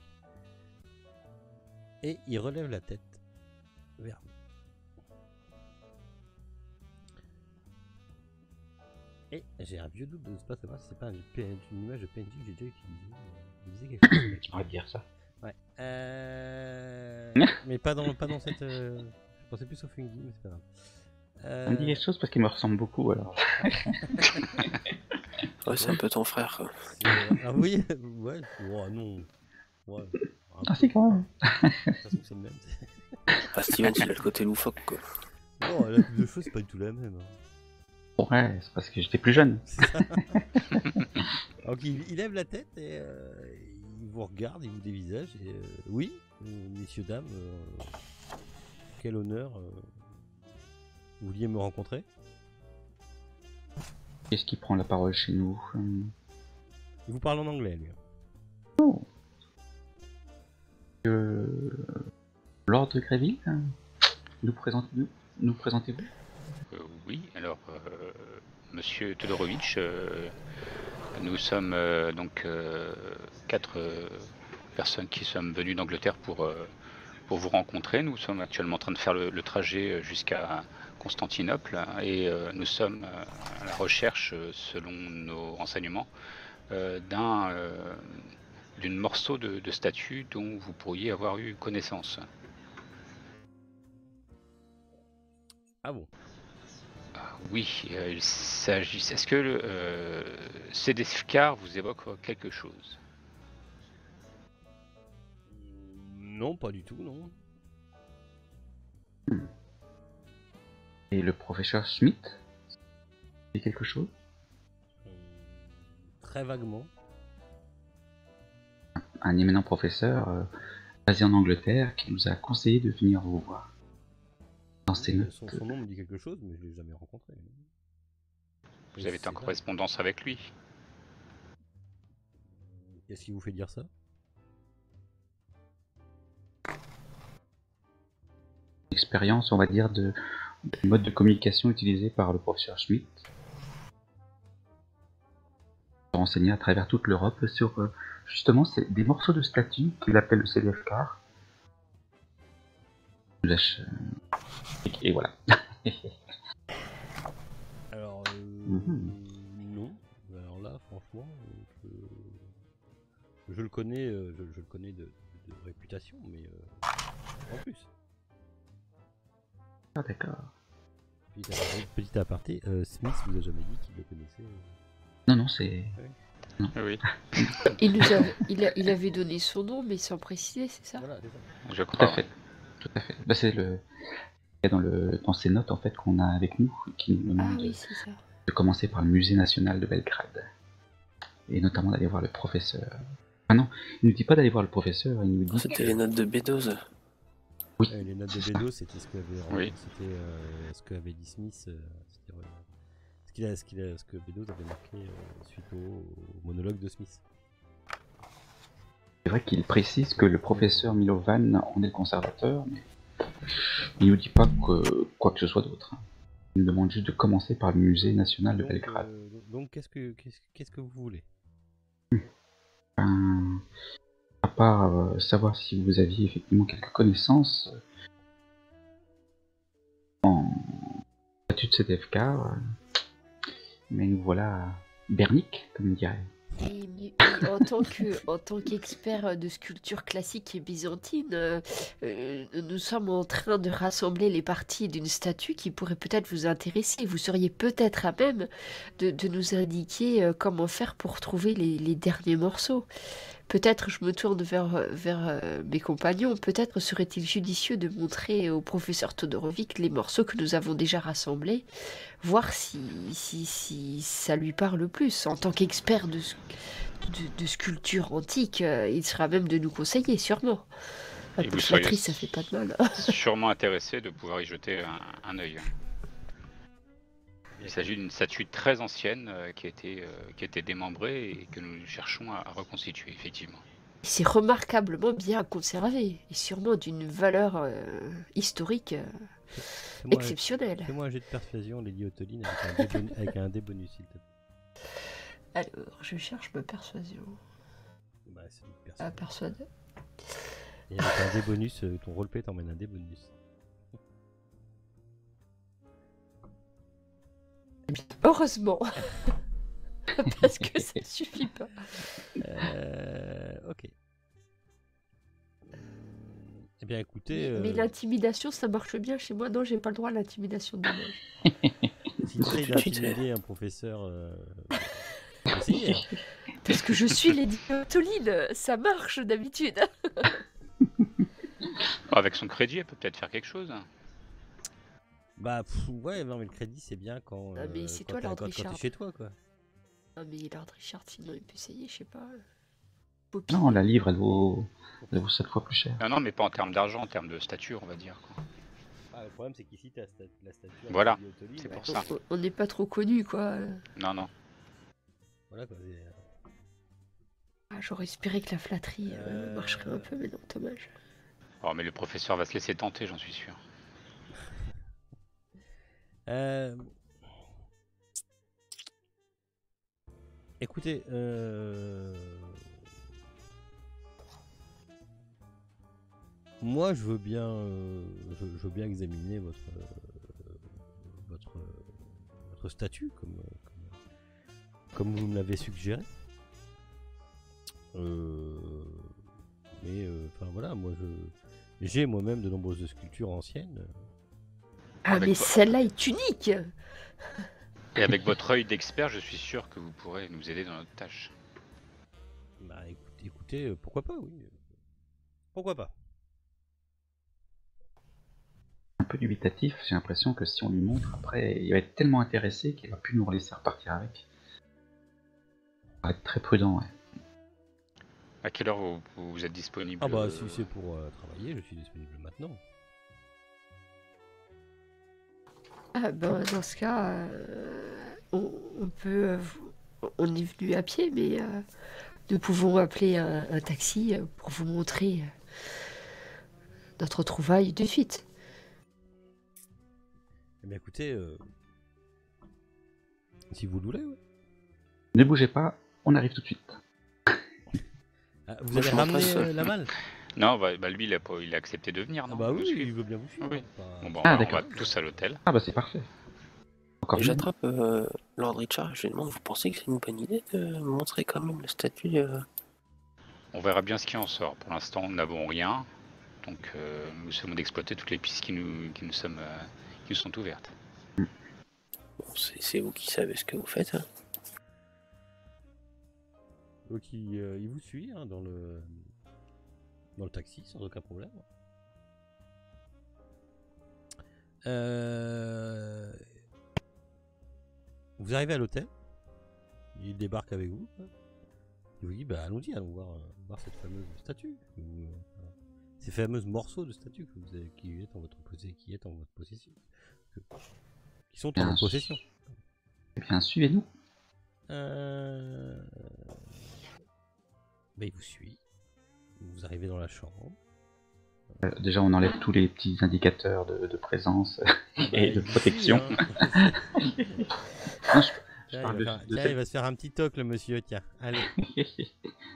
A: Et il relève la tête vers vous. Et j'ai un vieux doute de ce pas savoir si c'est pas une image de PNJ que j'ai déjà utilisée. Il disait quelque chose.
B: On va dire ça.
A: Ouais. Mais pas dans cette. pensais plus au Fungi, mais c'est pas grave.
B: Ça me dit quelque chose parce qu'il me ressemble beaucoup alors.
E: Ouais, c'est un peu ton frère, quoi.
A: Ah oui, ouais, oh, non. Ouais, un
B: Ah
A: peu.
B: si quand même.
A: De toute façon, c'est le même.
E: Ah, Steven, il a le côté loufoque, quoi.
A: Non, la coupe de cheveux, c'est pas du tout la même. Hein.
B: Ouais, c'est parce que j'étais plus jeune.
A: C'est ça. Donc il lève la tête et il vous regarde, il vous dévisage. Et, oui, messieurs, dames, quel honneur. Vous vouliez me rencontrer?
B: Qu'est-ce qui prend la parole chez nous?
A: Il vous parle en anglais, lui.
B: Lord de Gréville, nous présentez-vous?
D: Oui, alors, monsieur Todorovitch, nous sommes donc 4 personnes qui sommes venues d'Angleterre pour vous rencontrer. Nous sommes actuellement en train de faire le trajet jusqu'à Constantinople et nous sommes à la recherche, selon nos renseignements, d'une morceau de statue dont vous pourriez avoir eu connaissance.
A: Ah bon?
D: Oui, il s'agit. Est-ce que Sédescar vous évoque quelque chose?
A: Non, pas du tout, non.
B: Et le professeur Smith? C'est quelque chose?
A: Très vaguement.
B: Un éminent professeur basé en Angleterre qui nous a conseillé de venir vous voir. Dans ses notes.
A: Son nom me dit quelque chose, mais je l'ai jamais rencontré.
D: Vous avez été en correspondance avec lui?
A: Qu'est-ce qui vous fait dire ça?
B: Expérience, on va dire, du mode de communication utilisé par le professeur Schmidt. Renseigné à travers toute l'Europe sur justement des morceaux de statues qu'il appelle le CDF-car. Et voilà.
A: Alors, non. Alors là, franchement, je le connais, je le connais de réputation, mais en plus.
B: Ah d'accord.
A: Petit aparté, Smith vous a jamais dit qu'il le connaissait.
B: Non, c'est...
D: Oui,
C: Il avait donné son nom, mais sans préciser, c'est ça?
A: Voilà, c'est ça.
D: je
B: Tout
D: crois.
B: à fait. Tout à fait. Bah, c'est dans ces notes en fait qu'on a avec nous qui nous
C: Ah
B: demande
C: oui, c'est ça.
B: de commencer par le musée national de Belgrade et notamment d'aller voir le professeur. Ah non, il nous dit pas d'aller voir le professeur, il nous dit
E: C'était les notes de B12.
B: oui.
A: Les notes de Bédo, c'était ce
D: Oui.
A: ce qu'avait dit Smith. C'était ce que Bédo avait marqué suite au monologue de Smith.
B: C'est vrai qu'il précise que le professeur Milovan en est le conservateur, mais il nous dit pas quoi que ce soit d'autre. Il nous demande juste de commencer par le musée national de Belgrade.
A: Donc qu'est-ce que vous voulez?
B: À part savoir si vous aviez effectivement quelques connaissances en statut de CDFK, mais nous voilà bernique, comme on dirait.
C: Et en tant qu'expert de sculpture classique et byzantine, nous sommes en train de rassembler les parties d'une statue qui pourrait peut-être vous intéresser. Vous seriez peut-être à même de nous indiquer comment faire pour trouver les derniers morceaux. Peut-être, je me tourne vers mes compagnons, peut-être serait-il judicieux de montrer au professeur Todorovic les morceaux que nous avons déjà rassemblés, voir si ça lui parle plus. En tant qu'expert de sculpture antique, il sera même de nous conseiller, sûrement. Un
D: Et
C: peu
D: vous seriez
C: flatterie, ça fait pas de mal.
D: sûrement intéressé de pouvoir y jeter un œil. Il s'agit d'une statue très ancienne qui a été démembrée et que nous cherchons à reconstituer, effectivement.
C: C'est remarquablement bien conservé, et sûrement d'une valeur historique exceptionnelle.
A: Fais-moi un jet de persuasion, Lady Ottoline, avec un dé bonus, s'il te plaît.
C: Alors, je cherche ma persuasion.
A: Bah, c'est une persuasion.
C: Persuader.
A: Et avec un dé bonus, ton roleplay t'emmène un dé bonus.
C: Heureusement. Parce que ça suffit pas.
A: Ok. Eh bien, écoutez,
C: Mais l'intimidation, ça marche bien chez moi. Non, j'ai pas le droit à l'intimidation de dommage.
A: s'il essaye
E: Tout de suite,
A: d'intimider un professeur, essayez. Hein.
C: Parce que je suis Lady Ottoline, ça marche d'habitude.
D: Avec son crédit, elle peut peut-être faire quelque chose.
A: Bah, ouais, non, mais le crédit, c'est bien quand,
C: Ah, mais c'est
A: quand
C: toi,
A: t'es-
C: Lord
A: quand t'es
C: Richard.
A: chez toi, quoi.
C: Ah, mais Lord Richard, sinon il peut essayer, je sais pas. Poppy.
B: Non, la livre, elle vaut 7 fois plus cher.
D: Non, mais pas en termes d'argent, en termes de stature, on va dire. Quoi.
A: Ah, le problème, c'est qu'ici, t'as la statue.
D: Voilà,
A: Lady Ottoline,
D: c'est
A: ouais.
D: pour ça.
C: On n'est pas trop connus, quoi.
D: Non.
A: Voilà, quoi.
C: Ah, j'aurais espéré que la flatterie marcherait un peu, mais non, dommage.
D: Oh, mais le professeur va se laisser tenter, j'en suis sûr.
A: Écoutez, moi, je veux bien examiner votre statut, comme vous me l'avez suggéré. Mais, enfin voilà, j'ai moi-même de nombreuses sculptures anciennes.
C: Ah,
D: Avec
C: mais
D: toi.
C: celle-là est unique.
D: Et avec votre œil d'expert, je suis sûr que vous pourrez nous aider dans notre tâche.
A: Bah écoutez, pourquoi pas, oui. Pourquoi pas.
B: Un peu dubitatif, j'ai l'impression que si on lui montre, après, il va être tellement intéressé qu'il va plus nous laisser repartir avec. Il va être très prudent, ouais.
D: À quelle heure vous êtes disponible?
A: Ah bah si c'est pour travailler, je suis disponible maintenant.
C: Ah, ben, dans ce cas, on peut. On est venu à pied, mais nous pouvons appeler un taxi pour vous montrer notre trouvaille de suite.
A: Eh bien écoutez, si vous le voulez, ouais.
B: Ne bougez pas, on arrive tout de suite.
A: Ah, vous
E: Moi,
A: avez
E: je m'en passe.
A: ramené la malle?
D: Non, bah lui, il a accepté de venir,
A: Ah
D: non?
A: bah
D: Nous
A: oui,
D: suivre.
A: il veut bien vous suivre.
D: Oui.
A: Enfin,
D: Bon, bah,
B: Ah,
D: on va
B: d'accord.
D: tous à l'hôtel.
B: Ah bah c'est parfait. Encore
E: Et
B: mieux.
E: j'attrape Lord Richard, je lui demande, vous pensez que c'est une bonne idée de montrer quand même le statut
D: On verra bien ce qui en sort. Pour l'instant, nous n'avons rien. Donc, nous sommes d'exploiter toutes les pistes qui nous sont ouvertes.
E: Bon, c'est vous qui savez ce que vous faites. Hein.
A: donc il vous suit hein, dans le taxi sans aucun problème. Vous arrivez à l'hôtel, il débarque avec vous. Il vous dit bah allons-y, allons voir cette fameuse statue, ces fameux morceaux de statue que vous avez, qui est en votre possession, qui sont en votre possession.
B: Eh bien, suivez-nous.
A: Bah, il vous suit. Vous arrivez dans la chambre.
B: Déjà, on enlève tous les petits indicateurs de présence et de
A: il vous
B: protection.
A: suit, hein.
B: Non,
A: Tiens,
B: parle
A: il va se faire un petit toc le monsieur, tiens. Allez.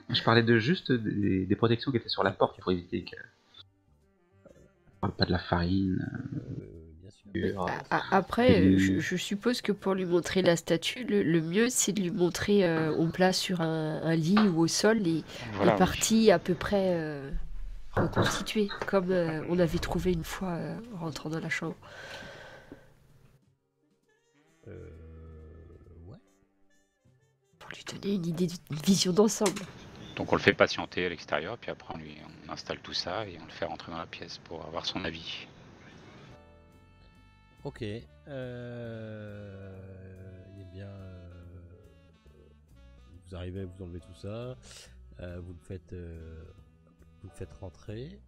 B: je parlais de juste des protections qui étaient sur la porte pour éviter que. Je parle pas de la farine.
A: Bien sûr.
C: Après, je suppose que pour lui montrer la statue, le mieux c'est de lui montrer on place sur un lit ou au sol les parties à peu près reconstituées, comme on avait trouvé une fois en rentrant dans la chambre.
A: Ouais.
C: Pour lui donner une vision d'ensemble.
D: Donc, on le fait patienter à l'extérieur, puis après, on installe tout ça et on le fait rentrer dans la pièce pour avoir son avis.
A: Ok. Eh bien, vous arrivez, vous enlevez tout ça, vous le faites rentrer.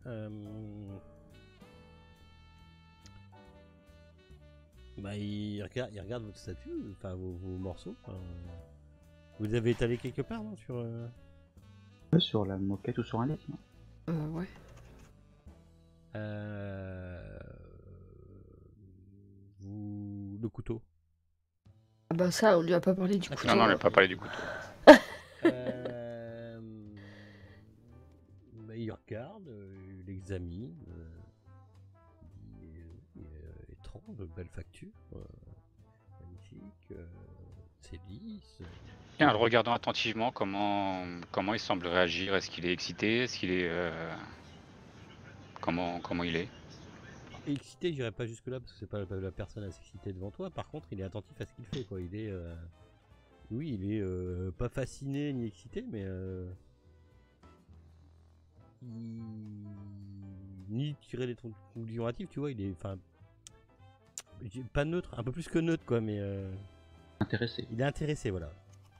A: Bah, il regarde votre statue, enfin vos morceaux. Vous les avez étalés quelque part, non,
B: Sur la moquette ou sur un lit, non
C: Ouais.
A: Le couteau.
C: Ah bah ça, on lui a pas parlé du couteau.
D: Non, on n'a pas parlé du couteau.
A: Bah, il regarde, il examine. Étrange, belle facture. Magnifique. C'est lisse.
D: Tiens, en le regardant attentivement, comment il semble réagir? Est-ce qu'il est excité? Est-ce qu'il est... Comment il est?
A: Excité, j'irai pas jusque là parce que c'est pas la personne à s'exciter devant toi. Par contre, il est attentif à ce qu'il fait, quoi. Il est, oui, il est pas fasciné ni excité, mais ni tirer des conclusions hâtives, tu vois. Il est, enfin, pas neutre, un peu plus que neutre, quoi, mais
B: Intéressé.
A: il est intéressé, voilà.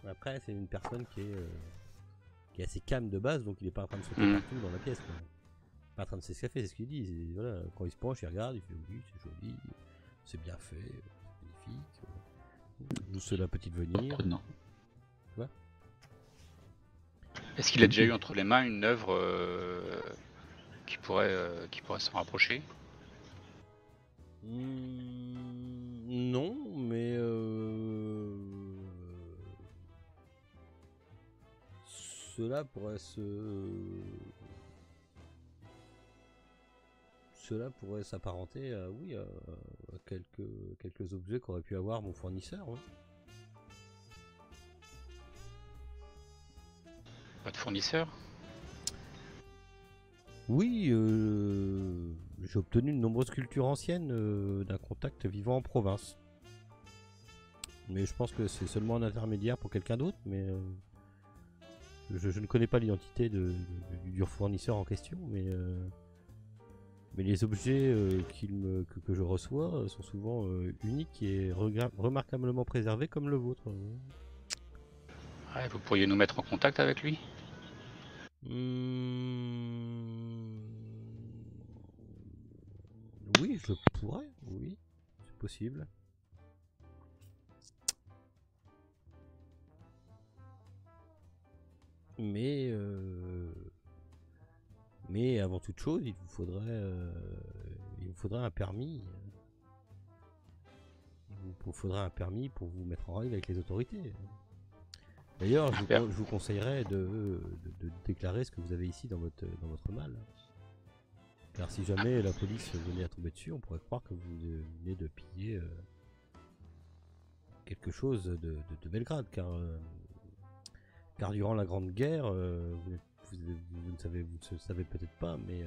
A: Après, c'est une personne qui est assez calme de base, donc il est pas en train de sauter partout dans la pièce, quoi. Pas en train de s'escaffer, c'est ce qu'il dit. Voilà, quand il se penche, il regarde, il fait oui, c'est joli, c'est bien fait, c'est magnifique. Nous cela peut-il venir.
B: Non.
D: Est-ce qu'il a déjà eu entre les mains une œuvre qui pourrait s'en rapprocher?
A: Non, mais cela pourrait s'apparenter à, oui, à quelques objets qu'aurait pu avoir mon fournisseur. Ouais.
D: Votre fournisseur?
A: Oui, j'ai obtenu de nombreuses cultures anciennes d'un contact vivant en province. Mais je pense que c'est seulement un intermédiaire pour quelqu'un d'autre, mais je ne connais pas l'identité du fournisseur en question, mais les objets que je reçois sont souvent uniques et remarquablement préservés comme le vôtre.
D: Ouais, vous pourriez nous mettre en contact avec lui?
A: Oui, je pourrais, oui, c'est possible. Mais avant toute chose, il vous faudrait un permis. Il vous faudra un permis pour vous mettre en règle avec les autorités. D'ailleurs, je vous conseillerais de déclarer ce que vous avez ici dans votre malle. Car si jamais la police venait à tomber dessus, on pourrait croire que vous venez de piller quelque chose de Belgrade. Car durant la Grande Guerre, vous ne savez peut-être pas, mais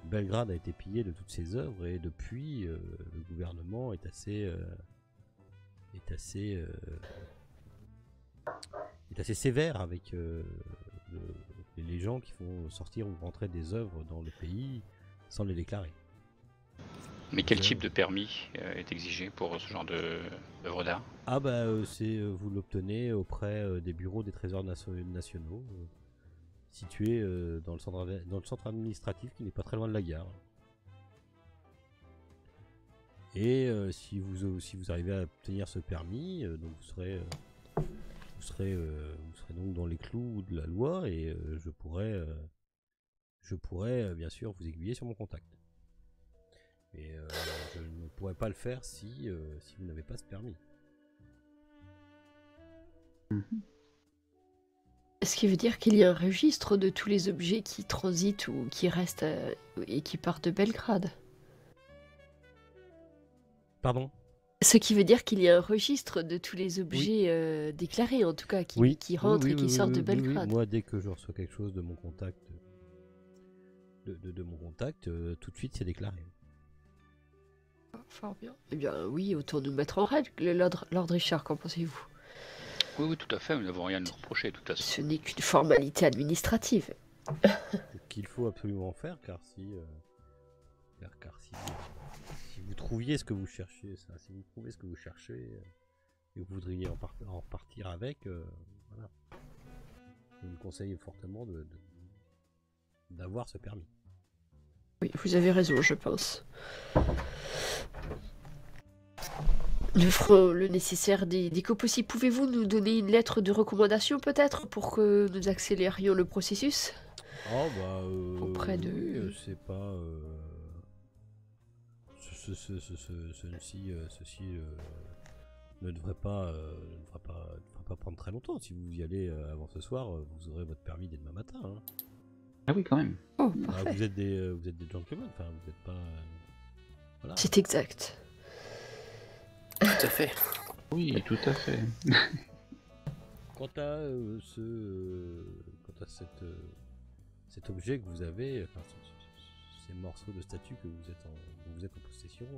A: Belgrade a été pillé de toutes ses œuvres et depuis, le gouvernement est assez sévère avec les gens qui font sortir ou rentrer des œuvres dans le pays sans les déclarer.
D: Mais quel type de permis est exigé pour ce genre d'œuvre d'art?
A: Ah bah vous l'obtenez auprès des bureaux des trésors nationaux situés dans le centre administratif qui n'est pas très loin de la gare. Et si vous arrivez à obtenir ce permis, donc vous serez donc dans les clous de la loi et je pourrais bien sûr vous aiguiller sur mon contact. Mais je ne pourrais pas le faire si vous n'avez pas ce permis.
C: Ce qui veut dire qu'il y a un registre de tous les objets qui transitent ou qui restent et qui partent de Belgrade.
A: Pardon ?
C: Ce qui veut dire qu'il y a un registre de tous les objets déclarés, en tout cas, qui rentrent et qui sortent de Belgrade.
A: Moi, dès que je reçois quelque chose de mon contact, tout de suite c'est déclaré.
C: Fort bien. Eh bien, oui, autant nous mettre en règle, Lord Richard, qu'en pensez-vous?
D: Oui, tout à fait, nous n'avons rien à nous reprocher, de toute façon.
C: Ce n'est qu'une formalité administrative.
A: Qu'il faut absolument faire, car si vous trouviez ce que vous cherchez, si vous trouvez ce que vous cherchez et vous voudriez en repartir avec, voilà. Je vous conseille fortement d'avoir ce permis.
C: Oui, vous avez raison, je pense. Nous ferons le nécessaire dès que possible. Pouvez-vous nous donner une lettre de recommandation peut-être pour que nous accélérions le processus?
A: Oh bah
C: auprès de...
A: Oui, c'est pas ceci ne devrait pas prendre très longtemps. Si vous y allez avant ce soir, vous aurez votre permis dès demain matin. Hein.
B: Ah oui, quand même.
C: Oh, parfait.
A: Vous êtes des gentlemen, enfin vous n'êtes pas... voilà.
C: C'est exact.
E: Tout à fait.
B: Oui, tout à fait.
A: Quant à cet objet que vous avez, enfin, ces morceaux de statues que dont vous êtes en possession,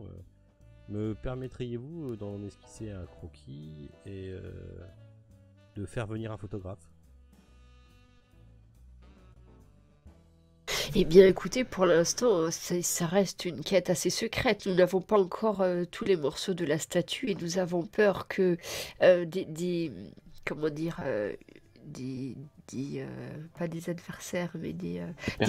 A: me permettriez-vous d'en esquisser un croquis et de faire venir un photographe?
C: Eh bien, écoutez, pour l'instant, ça reste une quête assez secrète. Nous n'avons pas encore tous les morceaux de la statue et nous avons peur que comment dire, pas des adversaires, mais des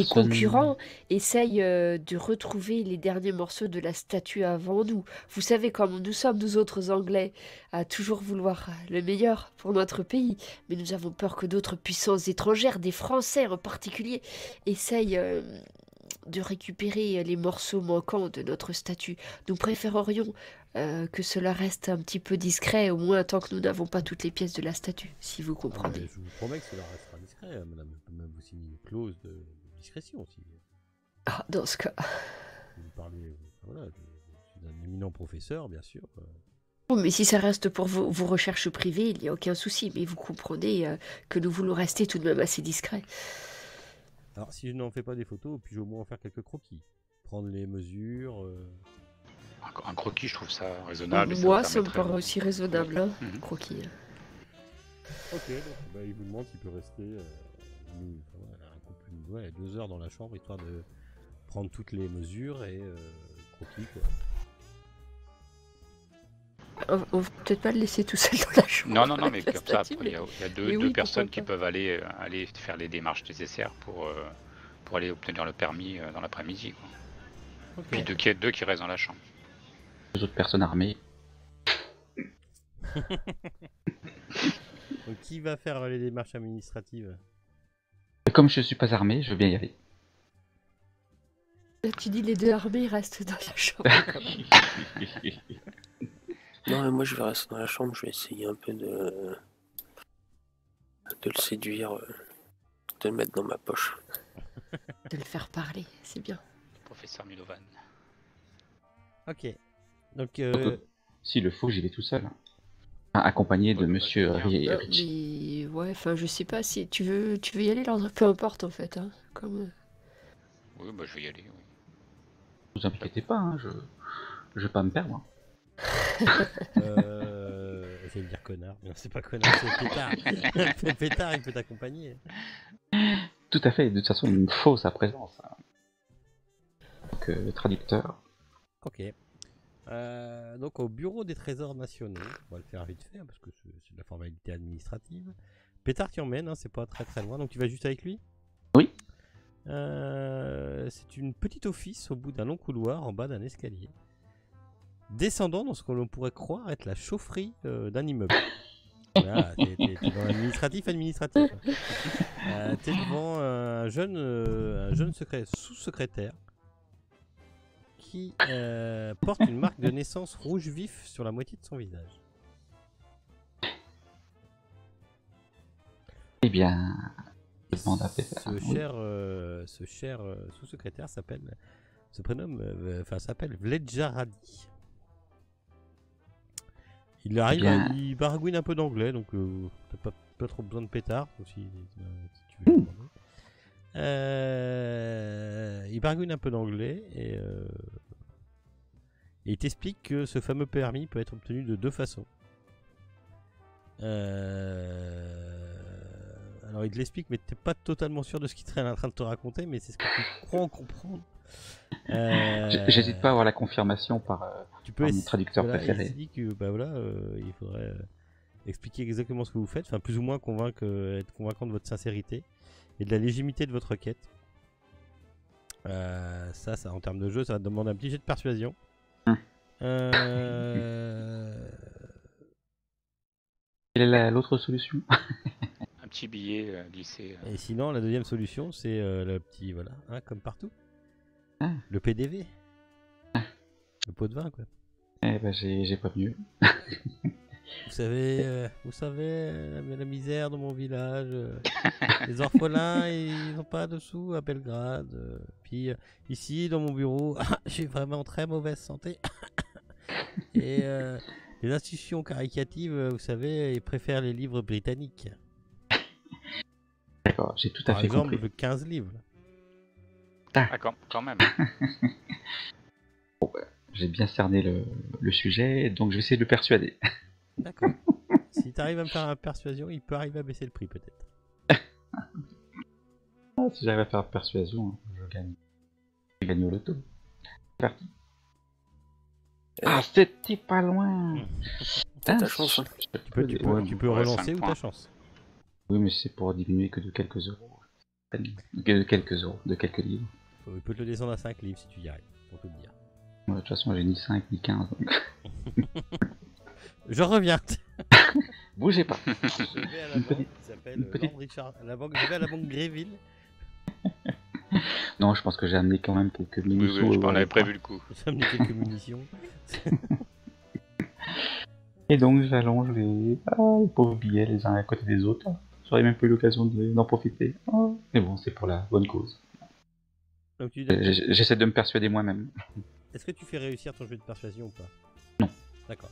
C: concurrents essayent de retrouver les derniers morceaux de la statue avant nous. Vous savez comment nous sommes, nous autres Anglais, à toujours vouloir le meilleur pour notre pays. Mais nous avons peur que d'autres puissances étrangères, des Français en particulier, essayent de récupérer les morceaux manquants de notre statue. Nous préférerions que cela reste un petit peu discret, au moins tant que nous n'avons pas toutes les pièces de la statue, si vous comprenez.
A: Je vous promets que cela restera discret, madame. Je peux même vous signer une clause de discrétion aussi.
C: Ah, dans ce cas.
A: Vous parlez, voilà, je suis un éminent professeur, bien sûr.
C: Oh, mais si ça reste pour vos recherches privées, il n'y a aucun souci, mais vous comprenez que nous voulons rester tout de même assez discrets.
A: Alors, si je n'en fais pas des photos, puis-je au moins en faire quelques croquis? Prendre les mesures...
D: Un croquis, je trouve ça raisonnable.
C: Moi, ça me paraît aussi raisonnable, hein, croquis.
A: Ok, donc il vous demande s'il peut rester 2 heures dans la chambre, histoire de prendre toutes les mesures et croquis, quoi.
C: On va peut-être pas le laisser tout seul dans la chambre.
D: Non, mais comme ça, il y a deux personnes qui peuvent aller faire les démarches nécessaires pour aller obtenir le permis dans l'après-midi. Okay. Puis deux qui restent dans la chambre.
B: 2 autres personnes armées.
A: Donc, qui va faire les démarches administratives?
B: Comme je suis pas armé, je veux bien y aller.
C: Là, tu dis les 2 armés restent dans la chambre.
E: Non, mais moi je vais rester dans la chambre, je vais essayer un peu de le séduire, de le mettre dans ma poche.
C: De le faire parler, c'est bien.
D: Professeur Milovan.
A: Ok. Donc,
B: s'il le faut, j'y vais tout seul. Accompagné de monsieur Ritchie.
C: Mais ouais, enfin, je sais pas si tu veux y aller, là, peu importe en fait. Hein, comme...
D: Oui, bah je vais y aller. Oui.
B: Vous inquiétez pas, hein, je vais pas me perdre.
A: J'allais dire connard, mais non, c'est pas connard, c'est pétard. Pétard, il peut t'accompagner.
B: Tout à fait, de toute façon, il me faut sa présence. Donc, le traducteur.
A: Ok. Donc au bureau des trésors nationaux, on va le faire vite fait, hein, parce que c'est de la formalité administrative. Pétard qui emmène, hein, c'est pas très loin, donc tu vas juste avec lui?
B: Oui.
A: C'est une petite office au bout d'un long couloir en bas d'un escalier, descendant dans ce que l'on pourrait croire être la chaufferie d'un immeuble. Voilà, t'es dans l'administratif. T'es devant un jeune sous-secrétaire qui porte une marque de naissance rouge vif sur la moitié de son visage.
B: Eh bien, je demande à Pétard.
A: Ce cher sous-secrétaire s'appelle Vledjaradi. Il arrive, il baragouine un peu d'anglais, donc t'as pas trop besoin de Pétard, si tu veux. Il baragouine un peu d'anglais et il t'explique que ce fameux permis peut être obtenu de 2 façons. Alors il te l'explique, mais t'es pas totalement sûr de ce qu'il est en train de te raconter, mais c'est ce que tu crois en comprendre.
B: J'hésite pas à avoir la confirmation par mon traducteur préféré.
A: Il dit que il faudrait expliquer exactement ce que vous faites, enfin plus ou moins être convaincant de votre sincérité et de la légitimité de votre requête. Ça en termes de jeu, ça va te demander un petit jet de persuasion.
B: Quelle est l'autre solution?
D: Un petit billet glissé.
A: Et sinon, la deuxième solution, c'est le petit, hein, comme partout. Le PDV. Le pot de vin, quoi.
B: Eh ben, j'ai pas mieux.
A: Vous savez, la misère dans mon village. Les orphelins, ils n'ont pas de sous à Belgrade. Puis ici, dans mon bureau, j'ai vraiment très mauvaise santé. Et les institutions caritatives, vous savez, ils préfèrent les livres britanniques.
B: D'accord, j'ai tout à fait compris.
A: Par exemple, le 15 livres.
D: Ah, quand même.
B: J'ai bien cerné le sujet, donc je vais essayer de le persuader.
A: D'accord. Si t'arrives à me faire une persuasion, il peut arriver à baisser le prix peut-être.
B: Ah, si j'arrive à faire persuasion, je gagne. Je gagne au loto. C'est parti. Ah, c'était pas loin.
E: T'as ta chance, hein.
A: Tu peux
D: Ouais,
A: relancer
D: 5
A: ou
D: points.
A: ta chance.
B: Oui, mais c'est pour diminuer que de quelques euros. De quelques euros, de quelques livres.
A: Il peut te le descendre à 5 livres si tu y arrives, pour tout te dire.
B: Moi, de toute façon, j'ai ni 5 ni 15. Donc...
A: Je reviens.
B: Bougez pas.
A: Je vais à la
B: Une
A: banque
B: petite-
A: qui s'appelle
B: une petite-
A: Lord Richard. Je vais à la banque Gréville.
B: Non, je pense que j'ai amené quand même quelques
D: Oui,
B: mini-sous.
D: oui, je m'en avais
B: avec
D: prévu
B: moi.
D: le coup.
A: J'ai amené quelques munitions.
B: Et donc, j'allonge les pauvres billets les uns à côté des autres. J'aurais même pas eu l'occasion d'en profiter. Oh. Mais bon, c'est pour la bonne cause.
A: Donc,
B: J'essaie de me persuader moi-même.
A: est-ce que tu fais réussir ton jeu de persuasion ou pas?
B: Non.
A: D'accord.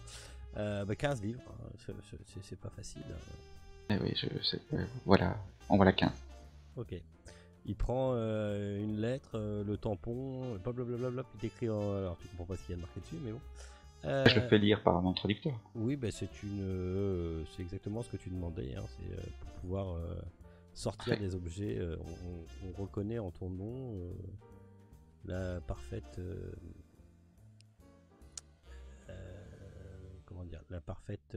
A: 15 livres, hein, c'est pas facile.
B: Eh oui, voilà, on voit la 15.
A: Ok. Il prend une lettre, le tampon, blablabla, il t'écrit en... Alors tu comprends pas ce qu'il y a de marqué dessus, mais bon.
B: Je le fais lire par mon traducteur.
A: Oui, bah, c'est exactement ce que tu demandais, hein, c'est pour pouvoir sortir des objets. On reconnaît en ton nom la parfaite... comment dire, la parfaite...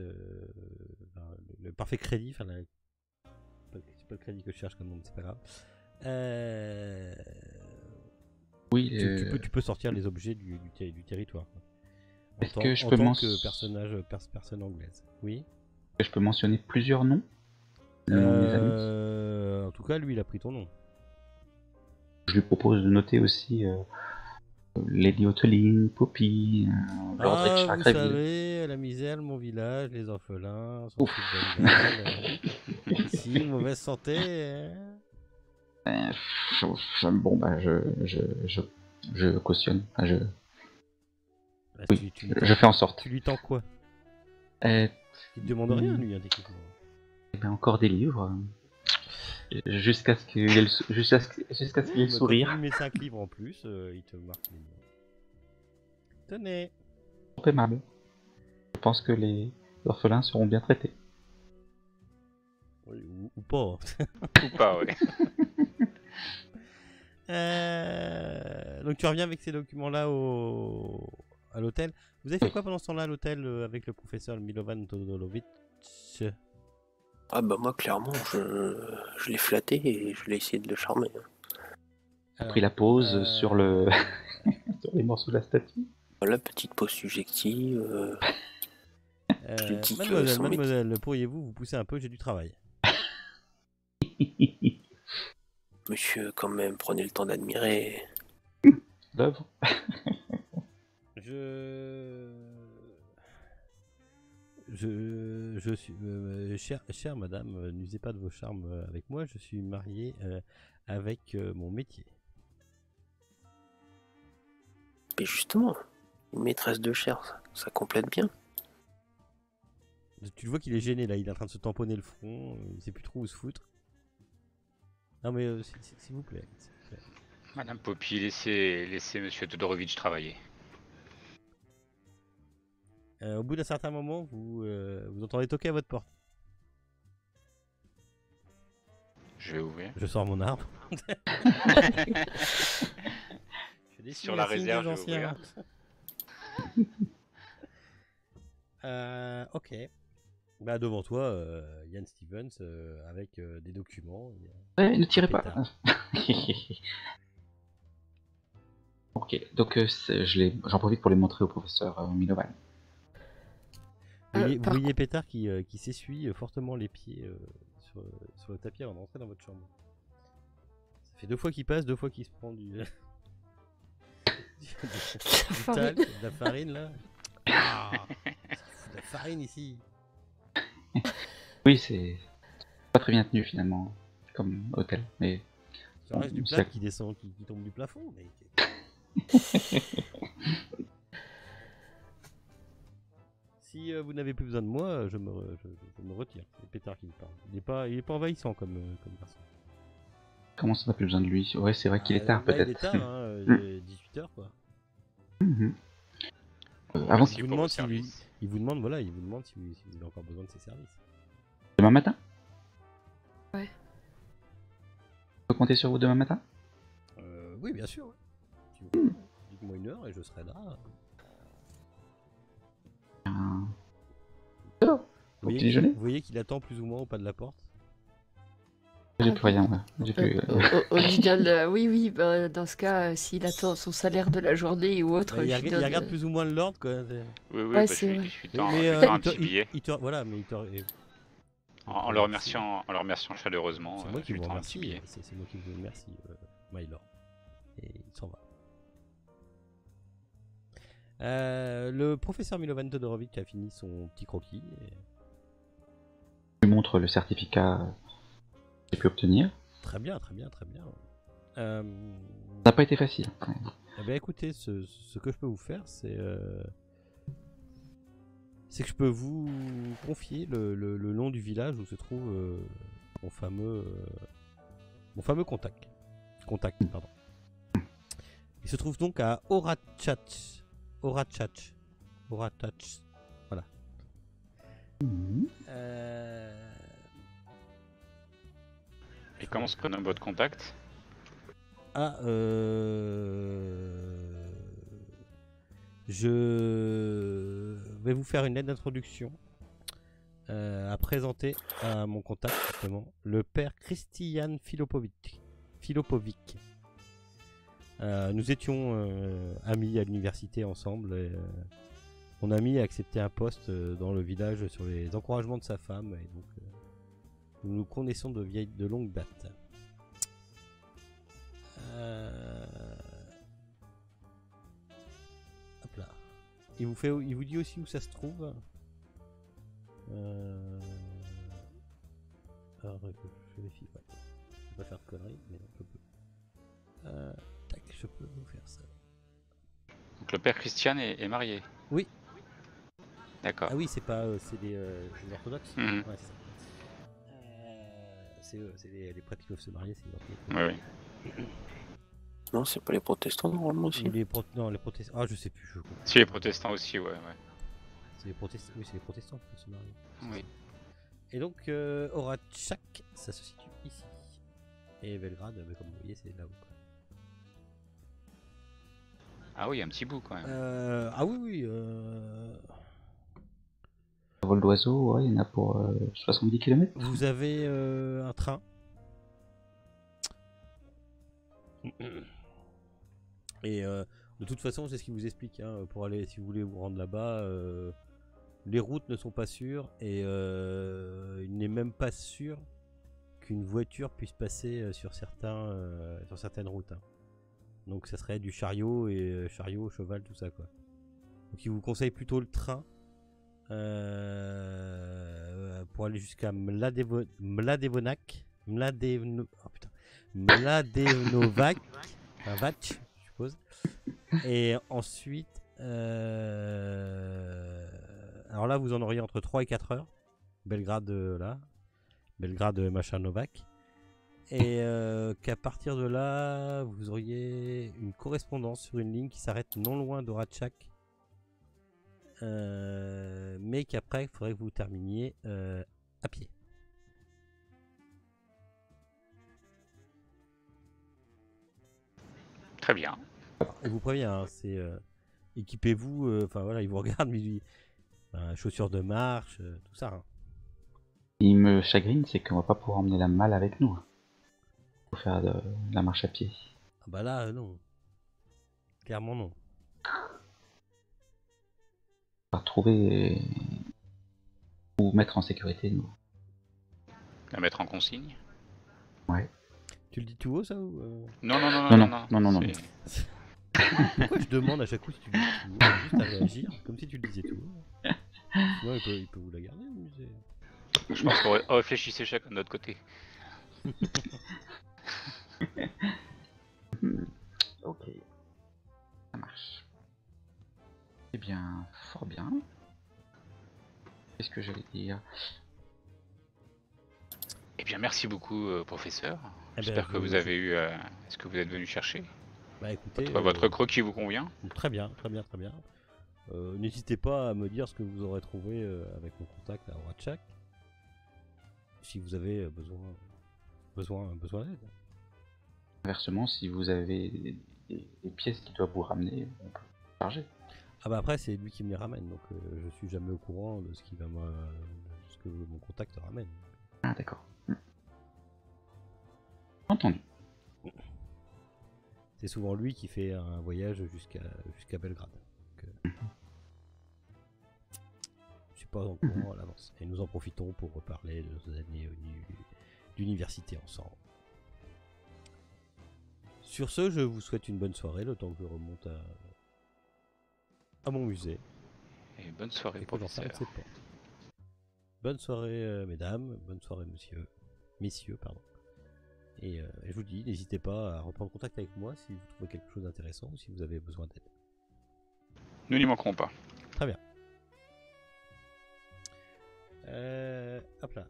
A: le parfait crédit, enfin c'est pas le crédit que je cherche comme nom, mais c'est pas grave.
B: Oui,
A: Tu peux sortir les objets du territoire.
B: Est-ce que je
A: en
B: peux
A: tant que personne anglaise. Oui.
B: je peux mentionner plusieurs noms de mes amis.
A: En tout cas, lui, il a pris ton nom.
B: Je lui propose de noter aussi Lady Ottoline, Poppy, Lord Richard
A: vous
B: Gréville.
A: savez, la misère, mon village, les orphelins, sont de bonne gueule. Ici, mauvaise santé. Hein.
B: Bon, bah, je cautionne. Enfin,
A: Bah,
B: oui, je fais en sorte.
A: Tu lui tends quoi?
B: Il
A: Il te demande rien, lui, hein, techniquement.
B: encore des livres. Jusqu'à ce qu'il ait le sourire.
A: Quand tu lui mets 5 livres en plus, il te marque les noms. Tenez.
B: Trop aimable. Je pense que les orphelins seront bien traités.
A: Oui, ou pas.
D: Ou pas, ouais.
A: Donc tu reviens avec ces documents-là à l'hôtel. Vous avez fait quoi pendant ce temps-là à l'hôtel avec le professeur Milovan Todorovic?
E: Ah bah moi clairement je l'ai flatté et je l'ai essayé de le charmer.
B: J'ai pris la pause sur sur les morceaux de la statue.
E: Voilà, petite pause subjective. Je dis que
A: Mademoiselle, pourriez-vous vous pousser un peu? J'ai du travail.
E: Monsieur, quand même, prenez le temps d'admirer.
B: L'œuvre.
A: Je suis chère madame, n'usez pas de vos charmes avec moi. Je suis marié avec mon métier.
E: Mais justement, une maîtresse de chair, ça complète bien.
A: Tu le vois qu'il est gêné là, il est en train de se tamponner le front, il sait plus trop où se foutre. Non mais s'il vous plaît.
D: Madame Poppy, laissez Monsieur Todorovic travailler.
A: Au bout d'un certain moment, vous entendez toquer à votre porte.
D: Je vais ouvrir.
A: Je sors mon arbre.
D: Sur la réserve, je vais ouvrir.
A: Ok. Bah devant toi, Yann Stevens avec des documents.
B: Ouais, ne tirez pas.
A: Pétard.
B: Ok, donc j'en profite pour les montrer au professeur Milovan.
A: Vous voyez Pétard qui s'essuie fortement les pieds sur le tapis avant d'entrer dans votre chambre. Ça fait 2 fois qu'il passe, 2 fois qu'il se prend du talc, de la farine là. Ah, de la farine ici.
B: Oui, c'est pas très bien tenu finalement, comme hôtel, mais...
A: Ça reste du plat qui descend, qui tombe du plafond, mais... Si vous n'avez plus besoin de moi, je me retire. C'est Pétard qui me parle. Il est pas envahissant comme garçon.
B: Comment ça, on n'a plus besoin de lui? Ouais, c'est vrai qu'il est tard,
A: Là, il est
B: peut-être.
A: tard, hein, il est 18h quoi.
B: Mhm. Avant,
D: Merci
A: Il vous
D: pour
A: demande
D: vos
A: si
D: services.
A: il vous demande voilà, il vous demande si vous avez encore besoin de ses services.
B: demain matin?
C: Ouais.
B: On peut compter sur vous demain matin?
A: Oui, bien sûr. Ouais. Si vous voulez, dites-moi une heure et je serai là.
B: Au petit déjeuner?
A: Vous voyez qu'il attend plus ou moins au pas de la porte.
B: J'ai plus rien, ouais. J'ai plus...
C: On lui donne, oui, bah, dans ce cas, s'il attend son salaire de la journée ou autre,
A: Bah, il,
C: je
A: reg-
C: lui
A: il
C: donne,
A: regarde plus ou moins de l'ordre quoi.
D: Oui,
C: Ouais,
D: bah,
C: c'est
D: je
C: vrai.
D: suis
A: Mais,
D: dans
A: mais,
D: un
A: il te-
D: petit billet.
A: voilà, mais il te.
D: En le remerciant chaleureusement,
A: C'est moi
D: je
A: qui
D: lui
A: vous
D: tends un petit
A: remercie.
D: billet.
A: C'est moi qui vous remercie, Mylord. Et il s'en va. Le professeur Milovan Todorovic a fini son petit croquis.
B: Je lui montre le certificat que j'ai pu obtenir.
A: Très bien, très bien, très bien.
B: Ça n'a pas été facile.
A: Eh ben, écoutez, ce que je peux vous faire, c'est que je peux vous confier le nom du village où se trouve mon fameux contact. Pardon. Il se trouve donc à Orachach. Voilà.
B: Mhm.
D: Et comment se prénomme votre contact?
A: Je vais vous faire une lettre d'introduction à présenter à mon contact, justement, le père Christian Filopovic. Nous étions amis à l'université ensemble et mon ami a accepté un poste dans le village sur les encouragements de sa femme et donc nous nous connaissons de longue date. Hop là. Il vous dit aussi où ça se trouve. Alors, je vérifie. Ouais. Je vais pas faire de conneries, mais non, je peux. Tac, je peux vous faire ça.
D: Donc le père Christian est marié.
A: Oui.
D: D'accord.
A: Ah oui, c'est pas, c'est des orthodoxes.
D: Mhm.
A: Ouais, c'est ça. C'est les prêtres qui peuvent se marier, c'est les orthodoxes.
D: Oui, oui.
E: Non, c'est pas les protestants normalement aussi.
A: Ou non, les protestants. Ah, je sais plus. Je comprends.
D: Si les protestants aussi, ouais.
A: C'est les protestants. Oui, c'est les protestants qui peuvent se marier.
D: Oui.
A: Et donc, Orachak, ça se situe ici. Et Belgrade, comme vous voyez, c'est là-haut.
D: Ah oui, un petit bout quand même.
A: Ah oui.
B: Vol d'oiseau, ouais, il y en a pour 70 km.
A: Vous avez un train. Et de toute façon, c'est ce qui vous explique. Hein, pour aller, si vous voulez vous rendre là-bas, les routes ne sont pas sûres et il n'est même pas sûr qu'une voiture puisse passer sur certaines routes. Hein. Donc ça serait du chariot et chariot, cheval, tout ça quoi. Donc il vous conseille plutôt le train pour aller jusqu'à Mladevonac, Mladenovac, enfin Vac, je suppose. Et ensuite, alors là vous en auriez entre 3 et 4 heures. Belgrade machin Novac. Et qu'à partir de là, vous auriez une correspondance sur une ligne qui s'arrête non loin d'Orachak. Mais qu'après, il faudrait que vous terminiez à pied.
D: Très bien.
A: Et vous préviens, hein, c'est équipez-vous. Enfin voilà, il vous regarde, mais il dit chaussures de marche, tout ça. Hein.
B: Il me chagrine, c'est qu'on va pas pouvoir emmener la malle avec nous. Faut faire de la marche à pied.
A: Ah bah là, non. Clairement non.
B: On va trouver ou mettre en sécurité nous.
D: La mettre en consigne?
B: Ouais.
A: Tu le dis tout haut ça ou
D: Non.
B: Non.
D: C'est-
A: Pourquoi je demande à chaque coup si tu le dis tout haut? Juste à réagir, comme si tu le disais tout haut. Sinon il peut vous la garder ou c'est...
D: Je pense qu'on réfléchissait chacun de notre côté.
B: Ok. Ça marche. Eh bien, fort bien. Qu'est-ce que j'allais dire?
D: Eh bien, merci beaucoup, professeur. J'espère que vous avez eu ce que vous êtes venu chercher.
A: Bah écoutez,
D: Votre croc qui vous convient?
A: très bien, très bien, très bien. N'hésitez pas à me dire ce que vous aurez trouvé avec mon contact à Ratchak. Si vous avez besoin d'aide.
B: Inversement, si vous avez des pièces qui doivent vous ramener, on peut charger.
A: Ah bah après c'est lui qui me les ramène, donc je suis jamais au courant de ce qui va de ce que mon contact ramène.
B: Ah d'accord. Entendu.
A: C'est souvent lui qui fait un voyage jusqu'à Belgrade. Donc, je suis pas au courant à l'avance. Et nous en profitons pour reparler de nos années d'université ensemble. Sur ce, je vous souhaite une bonne soirée, le temps que je remonte à mon musée.
D: Et bonne soirée,
A: Et que j'en
D: professeur.
A: s'arrête cette porte. Bonne soirée, mesdames. Bonne soirée, messieurs, pardon. Et je vous dis, n'hésitez pas à reprendre contact avec moi si vous trouvez quelque chose d'intéressant ou si vous avez besoin d'aide.
D: Nous n'y manquerons pas.
A: Très bien. Hop là.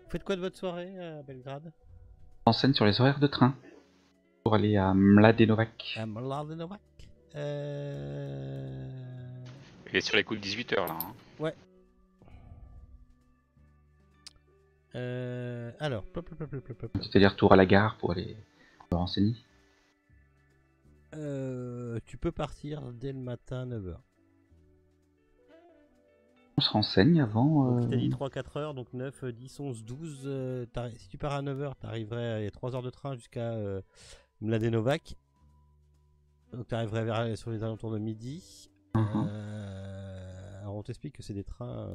A: Vous faites quoi de votre soirée à Belgrade?
B: Enseigne sur les horaires de train pour aller à Mladenovac.
A: À Mladenovac.
D: Il est sur les coups de 18h là. Hein.
A: Ouais. Alors,
B: C'est-à-dire tour à la gare pour aller me renseigner.
A: tu peux partir dès le matin 9h.
B: On se renseigne avant.
A: Donc, il t'a dit 3-4 heures, donc 9, 10, 11, 12. Si tu pars à 9h, t'arriverais à 3 heures de train jusqu'à Mladenovac. Donc t'arriverais sur les alentours de midi. Alors on t'explique que c'est des trains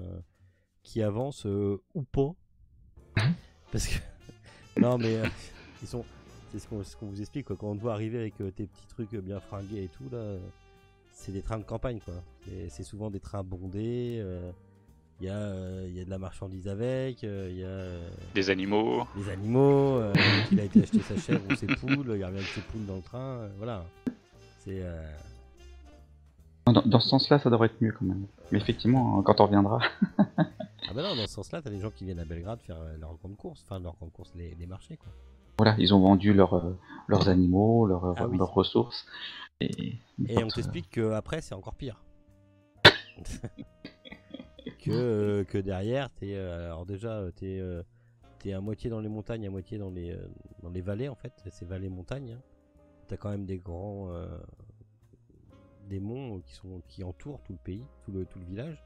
A: qui avancent ou pas. Parce que... non mais ils sont... c'est ce qu'on vous explique quoi. Quand on te voit arriver avec tes petits trucs bien fringués et tout là, c'est des trains de campagne quoi. C'est souvent des trains bondés. Il y a de la marchandise avec, il y a
D: des animaux.
A: Il a été acheter sa chèvre ou ses poules, il revient avec ses poules dans le train, voilà. C'est
B: Dans ce sens-là, ça devrait être mieux quand même. Mais effectivement, quand on reviendra.
A: Ah bah non, dans ce sens-là, t'as des gens qui viennent à Belgrade faire leurs grandes courses, enfin leurs grandes courses, les marchés quoi.
B: Voilà, ils ont vendu leurs animaux, leurs
A: Ah oui.
B: ressources. Et
A: on t'explique qu'après c'est encore pire. que derrière, alors déjà, t'es à moitié dans les montagnes, à moitié dans les vallées en fait, ces vallées-montagnes. Hein. T'as quand même des grands des monts qui entourent tout le pays, tout le village.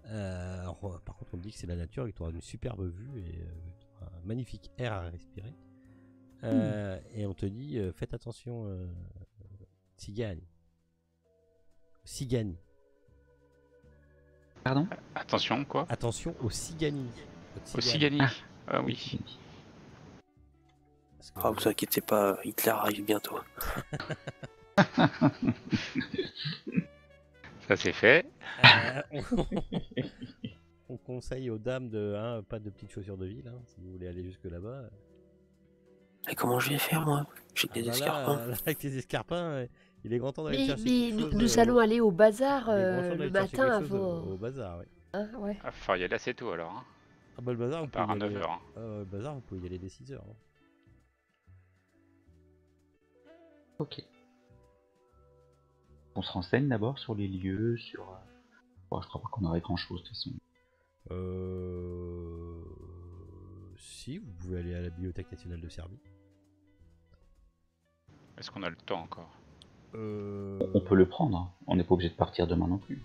A: Alors, par contre, on me dit que c'est la nature et que tu auras une superbe vue et un magnifique air à respirer. Et on te dit, faites attention, Tsigani.
B: Pardon ?
D: Attention quoi?
A: Attention aux Tsigani.
D: Au Tsigani. Ah oui.
A: Parce que,
E: Ah, vous inquiétez pas, Hitler arrive bientôt.
D: Ça c'est fait.
A: on conseille aux dames de pas de petites chaussures de ville, hein, si vous voulez aller jusque là-bas.
E: Et comment je vais faire moi? J'ai des escarpins.
A: Là, avec tes escarpins, il est grand temps d'aller
C: Mais,
A: chercher
C: mais
A: quelque chose.
C: nous allons aller au bazar
A: il est grand temps
C: le
A: d'aller chercher
C: matin
A: quelque chose
C: avant.
A: au bazar, oui.
C: Hein, ouais.
D: Ah, faut y aller assez tôt alors. Hein.
A: Ah bah le bazar, vous pouvez
D: Par à
A: y aller.
D: 9h.
A: Le bazar, vous pouvez y aller dès 6h. Hein.
B: Ok. On se renseigne d'abord sur les lieux, sur... Bon, je crois pas qu'on aurait grand-chose de toute façon.
A: Si, vous pouvez aller à la Bibliothèque nationale de Serbie.
D: Est-ce qu'on a le temps encore?
B: On peut le prendre, hein. On n'est pas obligé de partir demain non plus.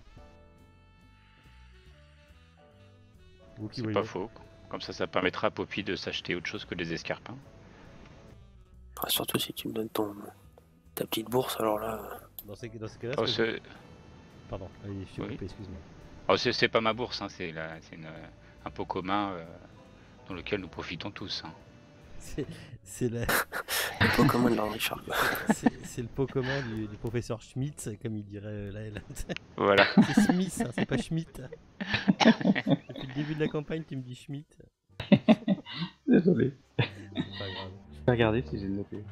A: Vous qui
D: C'est
A: voyez.
D: pas faux. Comme ça permettra à Poppy de s'acheter autre chose que des escarpins.
E: Ah, surtout si tu me donnes ta petite bourse, alors là.
A: Dans ces cas-là,
D: Oh, c'est
A: pardon, allez, je t'ai
D: Oui.
A: coupé, excuse-moi.
D: oh, c'est pas ma bourse, hein, c'est un pot commun dans lequel nous profitons tous. Hein.
A: C'est
E: Le pot commun de Lord Richard.
A: c'est le pot commun du professeur Schmitt, comme il dirait là.
D: Voilà.
A: C'est Smith, hein, c'est pas Schmitt. Depuis le début de la campagne, tu me dis Schmitt.
B: Désolé.
A: C'est pas grave.
B: Je vais regarder si j'ai noté.